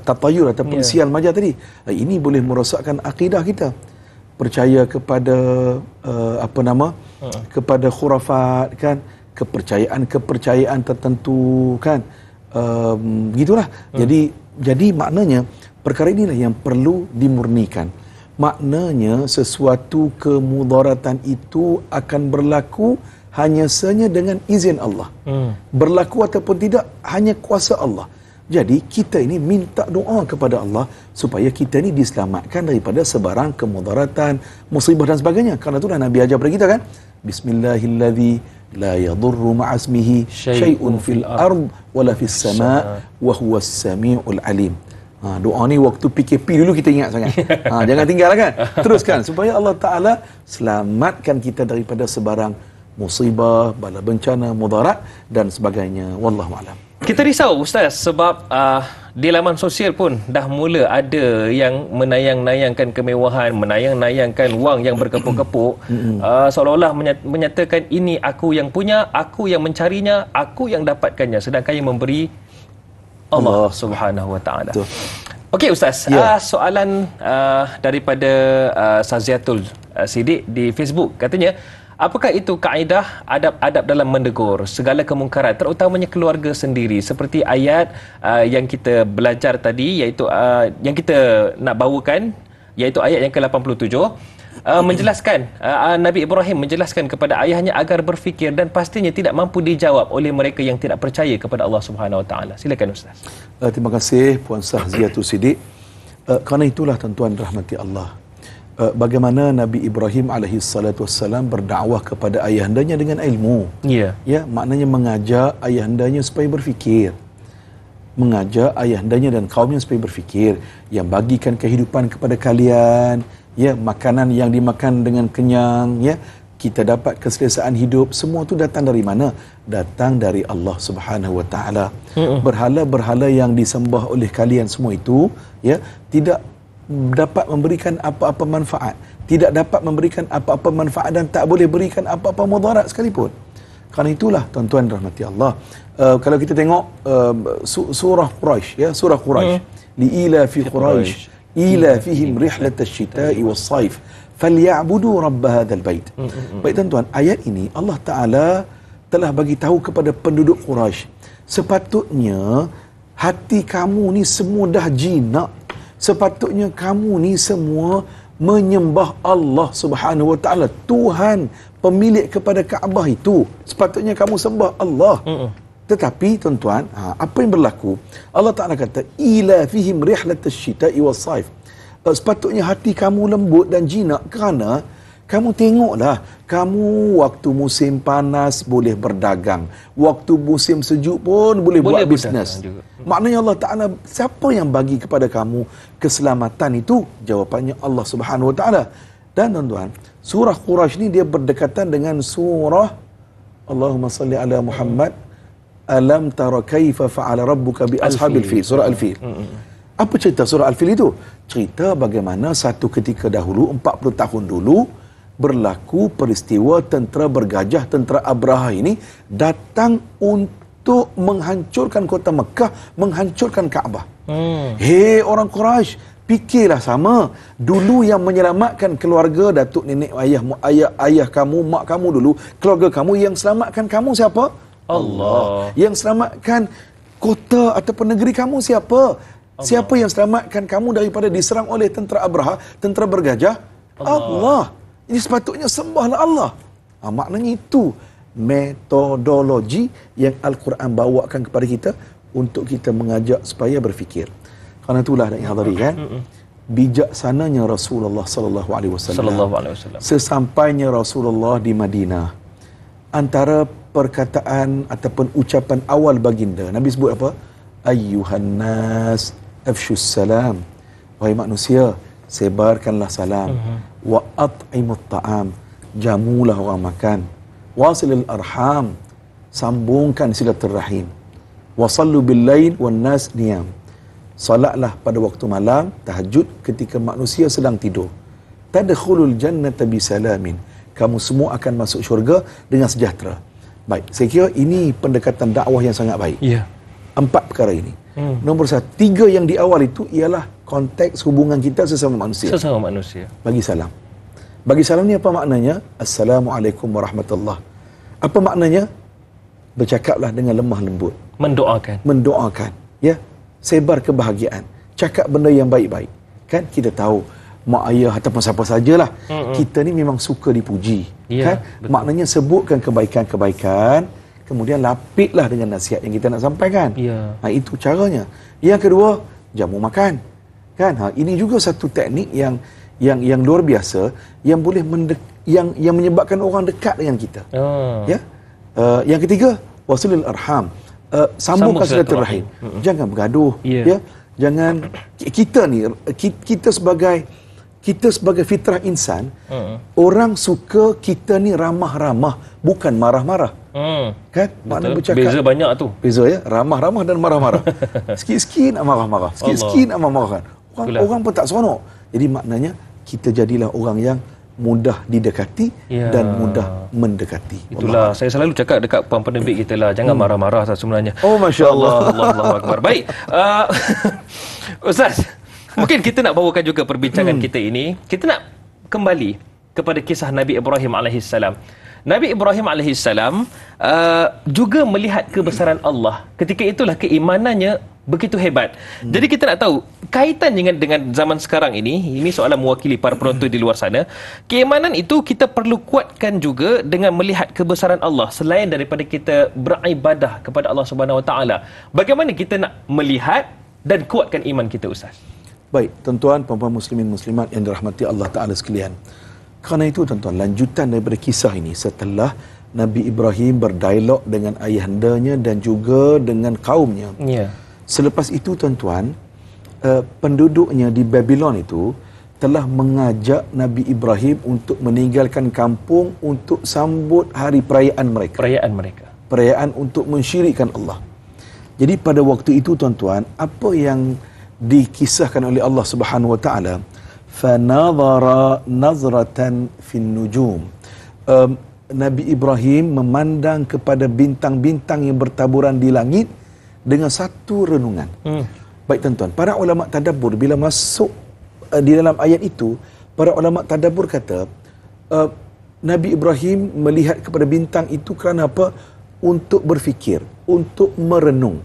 tatayur ataupun sial majal tadi. Ini boleh merosakkan akidah kita. Percaya kepada kepada khurafat kan, kepercayaan tertentu kan. Begitulah. Jadi maknanya perkara inilah yang perlu dimurnikan. Maknanya sesuatu kemudaratan itu akan berlaku hanya sahaja dengan izin Allah. Berlaku ataupun tidak hanya kuasa Allah. Jadi kita ini minta doa kepada Allah supaya kita ini diselamatkan daripada sebarang kemudaratan, musibah dan sebagainya. Karena itulah Nabi ajar kepada kita kan, Bismillahilladzi la yadurru ma'asmihi syai'un fil ard wala fis sama' wa huwas sami'ul alim. Doa ni waktu PKP dulu kita ingat sangat. Jangan tinggalkan kan. Teruskan supaya Allah Ta'ala selamatkan kita daripada sebarang musibah, bala bencana, mudarat dan sebagainya. Wallahu a'lam. Kita risau Ustaz sebab di laman sosial pun dah mula ada yang menayang-nayangkan kemewahan, menayang-nayangkan wang yang berkepuk-kepuk, seolah-olah menyatakan ini aku yang punya, aku yang mencarinya, aku yang dapatkannya, sedangkan yang memberi Allah Subhanahu Wa Taala. Okey Ustaz, soalan daripada Saziatul Siddiq di Facebook, katanya apakah itu kaedah adab-adab dalam menegur segala kemungkaran, terutamanya keluarga sendiri, seperti ayat yang kita belajar tadi, iaitu yang kita nak bawakan, iaitu ayat yang ke-87, menjelaskan Nabi Ibrahim menjelaskan kepada ayahnya agar berfikir dan pastinya tidak mampu dijawab oleh mereka yang tidak percaya kepada Allah Subhanahu Wa Taala. Silakan Ustaz. Terima kasih Puan Sahziatul Siddiq. Kerana itulah tuan-tuan rahmati Allah, bagaimana Nabi Ibrahim alaihi salatu wassalam berdakwah kepada ayahandanya dengan ilmu. Ya. Ya, maknanya mengajak ayahandanya supaya berfikir. Mengajak ayahandanya dan kaumnya supaya berfikir, yang bagikan kehidupan kepada kalian, ya, makanan yang dimakan dengan kenyang, ya, kita dapat keselesaan hidup, semua itu datang dari mana? Datang dari Allah Subhanahu Wa Taala. Berhala-berhala yang disembah oleh kalian semua itu, ya, tidak dapat memberikan apa-apa manfaat, tidak dapat memberikan apa-apa manfaat dan tak boleh berikan apa-apa mudarat sekalipun. Kerana itulah tuan-tuan rahmati Allah, kalau kita tengok surah Quraisy, ya, surah Quraisy, liila fi Quraisy ila fihim rihlatash shita'i was-saif falyabudu rabb hadzal bait. Baik tuan-tuan, ayat ini Allah Taala telah bagi tahu kepada penduduk Quraisy, sepatutnya hati kamu ni semua dah jinak. Sepatutnya kamu ni semua menyembah Allah Subhanahu Wa Taala, Tuhan pemilik kepada Kaabah itu. Sepatutnya kamu sembah Allah. Tetapi tuan-tuan, apa yang berlaku? Allah Taala kata ila fihim rihlatash shita'i was-saif. Sepatutnya hati kamu lembut dan jinak kerana kamu tengoklah, kamu waktu musim panas boleh berdagang, waktu musim sejuk pun boleh buat bisnes. Maknanya Allah Ta'ala, siapa yang bagi kepada kamu keselamatan itu? Jawapannya Allah Subhanahu Wa Ta'ala. Dan tuan-tuan, surah Quraisy ni dia berdekatan dengan surah Allahumma salli ala Muhammad, alam tara kaifa fa'ala rabbuka bi ashabil fil, surah Al-Fil. Apa cerita surah Al-Fil itu? Cerita bagaimana satu ketika dahulu, 40 tahun dulu, berlaku peristiwa tentera bergajah, tentera Abraha ini datang untuk menghancurkan kota Mekah, menghancurkan Kaabah. Hei orang Quraisy, fikirlah sama. Dulu yang menyelamatkan keluarga datuk nenek ayah kamu, mak kamu dulu, keluarga kamu, yang selamatkan kamu siapa? Allah. Yang selamatkan kota ataupun negeri kamu siapa? Allah. Siapa yang selamatkan kamu daripada diserang oleh tentera Abraha, tentera bergajah? Allah. Ini sepatutnya sembahlah Allah. Maknanya itu metodologi yang Al-Quran bawakan kepada kita untuk kita mengajak supaya berfikir. Kerana itulah yang hadiri kan, bijaksananya Rasulullah sallallahu alaihi wasallam. Sesampainya Rasulullah di Madinah, antara perkataan ataupun ucapan awal baginda, Nabi sebut apa? Ayyuhan nas afshus salam. Wahai manusia, sebarkanlah salam. Wa at'imut ta'am, jamulah orang makan. Wasilil arham, sambungkan silaturrahim. Wasallu bil lail wan nas niyam, salatlah pada waktu malam, tahajud ketika manusia sedang tidur. Tadkhulul jannata bisalamin, kamu semua akan masuk syurga dengan sejahtera. Baik, saya kira ini pendekatan dakwah yang sangat baik. Ya. 4 perkara ini. Nombor 1, 3 yang di awal itu ialah konteks hubungan kita sesama manusia. Sesama manusia. Bagi salam. Bagi salam ni apa maknanya? Assalamualaikum warahmatullahi. Apa maknanya? Bercakaplah dengan lemah lembut. Mendoakan. Mendoakan. Ya. Sebar kebahagiaan. Cakap benda yang baik-baik. Kan kita tahu mak ayah ataupun siapa sajalah, kita ni memang suka dipuji. Ya, kan? Betul. Maknanya sebutkan kebaikan-kebaikan, kemudian lapiklah dengan nasihat yang kita nak sampaikan. Ya. Itu caranya. Yang kedua, jamu makan. Kan? Ini juga satu teknik yang luar biasa yang boleh yang menyebabkan orang dekat dengan kita. Ya. Yang ketiga, wasilul arham. Sambungkan silaturahim. Jangan bergaduh. Ya. Jangan kita sebagai fitrah insan, orang suka kita ni ramah-ramah, bukan marah-marah. Kan? Makna bercakap. Beza banyak tu. Beza ya, ramah-ramah dan marah-marah. Sikit-sikit nak marah-marah, sikit-sikit nak marah-marah. Orang pun tak seronok. Jadi maknanya kita jadilah orang yang mudah didekati dan mudah mendekati. Itulah saya selalu cakap dekat puan penerbit kita lah, jangan marah-marah sebenarnya. Oh, masya-Allah. Allahu akbar. Baik. Ustaz, mungkin kita nak bawakan juga perbincangan kita ini. Kita nak kembali kepada kisah Nabi Ibrahim alaihissalam. Nabi Ibrahim alaihissalam juga melihat kebesaran Allah. Ketika itulah keimanannya begitu hebat. Jadi kita nak tahu kaitan dengan zaman sekarang ini soalan mewakili para penonton di luar sana. Keimanan itu kita perlu kuatkan juga dengan melihat kebesaran Allah selain daripada kita beribadah kepada Allah Subhanahu Wa Taala. Bagaimana kita nak melihat dan kuatkan iman kita, Ustaz? Baik, tuan-tuan, puan-puan muslimin muslimat yang dirahmati Allah Taala sekalian. Kerana itu tuan-tuan, lanjutan daripada kisah ini setelah Nabi Ibrahim berdialog dengan ayahandanya dan juga dengan kaumnya. Ya. Selepas itu tuan-tuan, penduduknya di Babylon itu telah mengajak Nabi Ibrahim untuk meninggalkan kampung untuk sambut hari perayaan mereka. Perayaan untuk mensyirikkan Allah. Jadi pada waktu itu tuan-tuan, apa yang dikisahkan oleh Allah Subhanahu Wa Taala, fanadhara nazratan fin nujum. Nabi Ibrahim memandang kepada bintang-bintang yang bertaburan di langit dengan satu renungan. Baik tuan-tuan, para ulama tadabbur bila masuk di dalam ayat itu, para ulama tadabbur kata Nabi Ibrahim melihat kepada bintang itu kerana apa? Untuk berfikir, untuk merenung.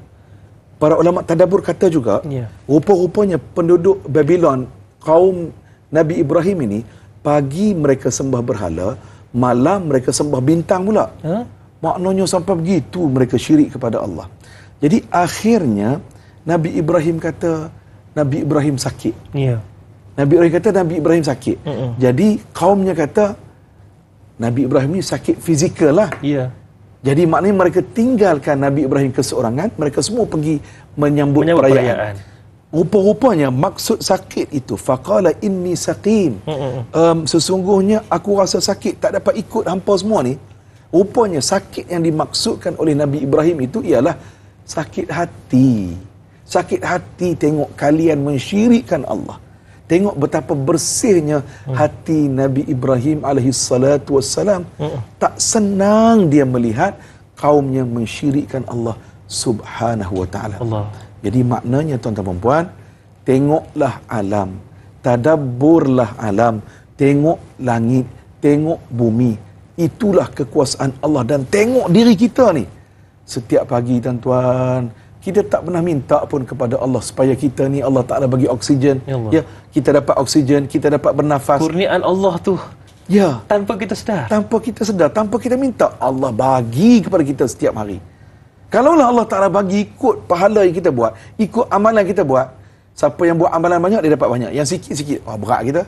Para ulama tadabbur kata juga, rupa-rupanya penduduk Babylon, kaum Nabi Ibrahim ini, pagi mereka sembah berhala, malam mereka sembah bintang pula. Maknanya sampai begitu mereka syirik kepada Allah. Jadi akhirnya Nabi Ibrahim kata Nabi Ibrahim sakit. Nabi Ibrahim kata Nabi Ibrahim sakit. Jadi kaumnya kata Nabi Ibrahim ni sakit fizikal lah. Jadi maknanya mereka tinggalkan Nabi Ibrahim keseorangan, mereka semua pergi menyambut perayaan. Rupa-rupanya maksud sakit itu, faqala inni saqim. Sesungguhnya aku rasa sakit, tak dapat ikut hampa semua ni. Rupanya sakit yang dimaksudkan oleh Nabi Ibrahim itu ialah sakit hati. Sakit hati tengok kalian mensyirikkan Allah. Tengok betapa bersihnya hati Nabi Ibrahim alaihissalatu wassalam. Tak senang dia melihat kaumnya mensyirikkan Allah Subhanahu wa taala. Jadi maknanya tuan-tuan dan puan, tengoklah alam, tadabburlah alam, tengok langit, tengok bumi. Itulah kekuasaan Allah, dan tengok diri kita ni. Setiap pagi tuan-tuan, kita tak pernah minta pun kepada Allah supaya kita ni Allah Ta'ala bagi oksigen. Ya, kita dapat oksigen, kita dapat bernafas. Kurniaan Allah tu. Ya. Tanpa kita sedar. Tanpa kita sedar, tanpa kita minta, Allah bagi kepada kita setiap hari. Kalaulah Allah Ta'ala bagi ikut pahala yang kita buat, ikut amalan kita buat, siapa yang buat amalan banyak, dia dapat banyak. Yang sikit-sikit, wah berat kita.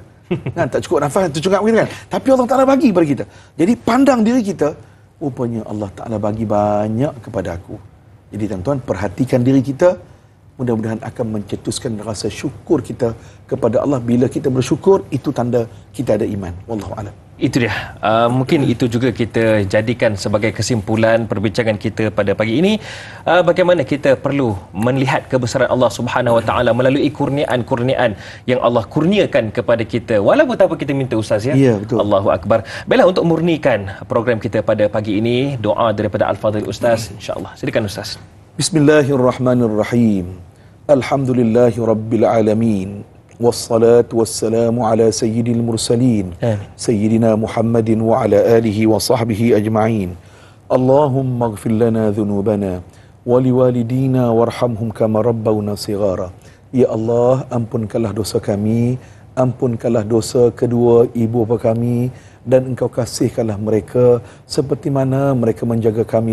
Kan, tak cukup nafas, tercungap kita kan. Tapi Allah Ta'ala bagi kepada kita. Jadi pandang diri kita, rupanya Allah Ta'ala bagi banyak kepada aku. Jadi tuan-tuan, perhatikan diri kita. Mudah-mudahan akan mencetuskan rasa syukur kita kepada Allah. Bila kita bersyukur, itu tanda kita ada iman. Wallahu a'lam. Itu dia. Mungkin itu juga kita jadikan sebagai kesimpulan perbincangan kita pada pagi ini. Bagaimana kita perlu melihat kebesaran Allah Subhanahu Wa Taala melalui kurniaan-kurniaan yang Allah kurniakan kepada kita. Walaupun tanpa kita minta, Ustaz, ya. Ya, betul. Allahu Akbar. Baiklah, untuk murnikan program kita pada pagi ini, doa daripada Al-Fadhil Ustaz, insya-Allah. Silakan Ustaz. Bismillahirrahmanirrahim. Alhamdulillahi rabbil alamin. Wassalatu wassalamu ala sayyidil mursalin. Sayyidina Muhammadin wa ala alihi wa sahbihi ajma'in. Allahumma ighfir lana dhunubana wa liwalidina warhamhum kama rabbawna sighara. Ya Allah, ampunkanlah dosa kami, ampunkanlah dosa kedua ibu bapa kami, dan Engkau kasihkanlah mereka seperti mana mereka menjaga kami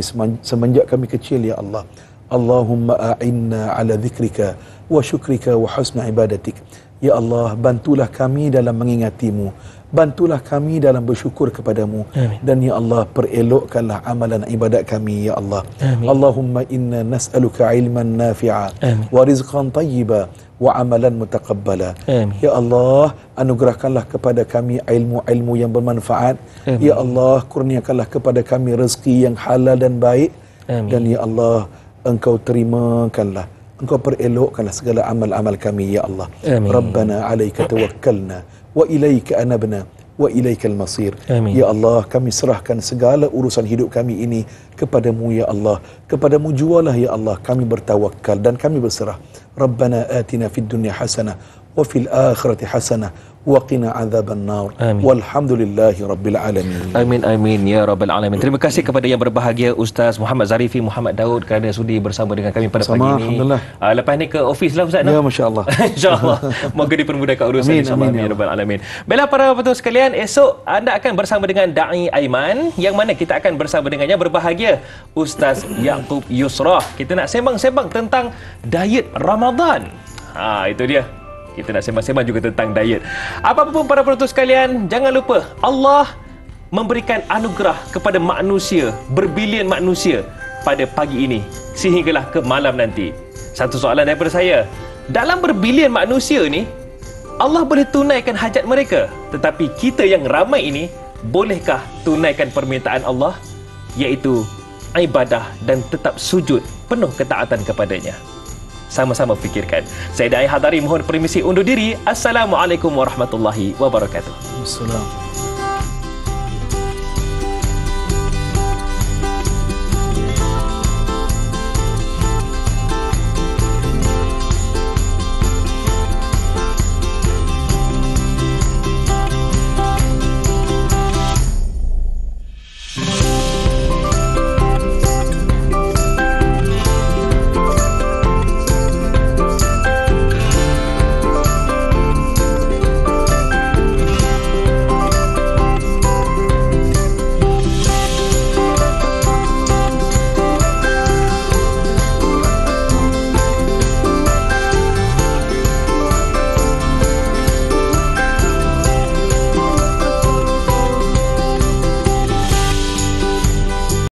semenjak kami kecil, ya Allah. Allahumma a'inna ala dhikrika wa syukrika wa husna ibadatik. Ya Allah, bantulah kami dalam mengingatimu, bantulah kami dalam bersyukur kepadamu. Amin. Dan ya Allah, perelokkanlah amalan ibadat kami, ya Allah. Amin. Allahumma inna nas'aluka ilman nafi'a wa rizqan tayyiba wa amalan mutaqabbala. Amin. Ya Allah, anugerahkanlah kepada kami ilmu-ilmu yang bermanfaat. Amin. Ya Allah, kurniakanlah kepada kami rezeki yang halal dan baik. Amin. Dan ya Allah, Engkau terimakanlah, Engkau perelokkanlah segala amal-amal kami, ya Allah. Amin. Rabbana alaika tawakkalna wa ilaika anabna wa ilaikal masir. Amin. Ya Allah, kami serahkan segala urusan hidup kami ini kepadamu, ya Allah. Kepadamu jualah, ya Allah, kami bertawakal dan kami berserah. Rabbana atina fid dunya hasanah wa fil akhirati hasanah wa qina adzaban nar. Walhamdulillahi rabbil alamin. Amin amin ya rabbal alamin. Terima kasih kepada yang berbahagia Ustaz Muhammad Zarifi Muhammad Daud kerana sudi bersama dengan kami pada pagi ini. Lepas ni ke office lah Ustaz. Ya, masya-Allah. Insya-Allah. Moga dipermudahkan urusan insya-Allah ya rabbal alamin. Baiklah para penonton sekalian, esok anda akan bersama dengan Dai Aiman yang mana kita akan bersama dengannya berbahagia Ustaz Yaqub Yusrah. Kita nak sembang-sembang tentang diet Ramadan. Itu dia. Kita nak sembang-sembang juga tentang diet. Apa pun para penonton sekalian, jangan lupa Allah memberikan anugerah kepada manusia, berbilion manusia pada pagi ini sehinggalah ke malam nanti. Satu soalan daripada saya. Dalam berbilion manusia ni, Allah boleh tunaikan hajat mereka. Tetapi kita yang ramai ini, bolehkah tunaikan permintaan Allah? Iaitu ibadah dan tetap sujud penuh ketaatan kepadanya. Sama-sama fikirkan. Saya Dai Hadari mohon permisi undur diri. Assalamualaikum warahmatullahi wabarakatuh. Assalamualaikum.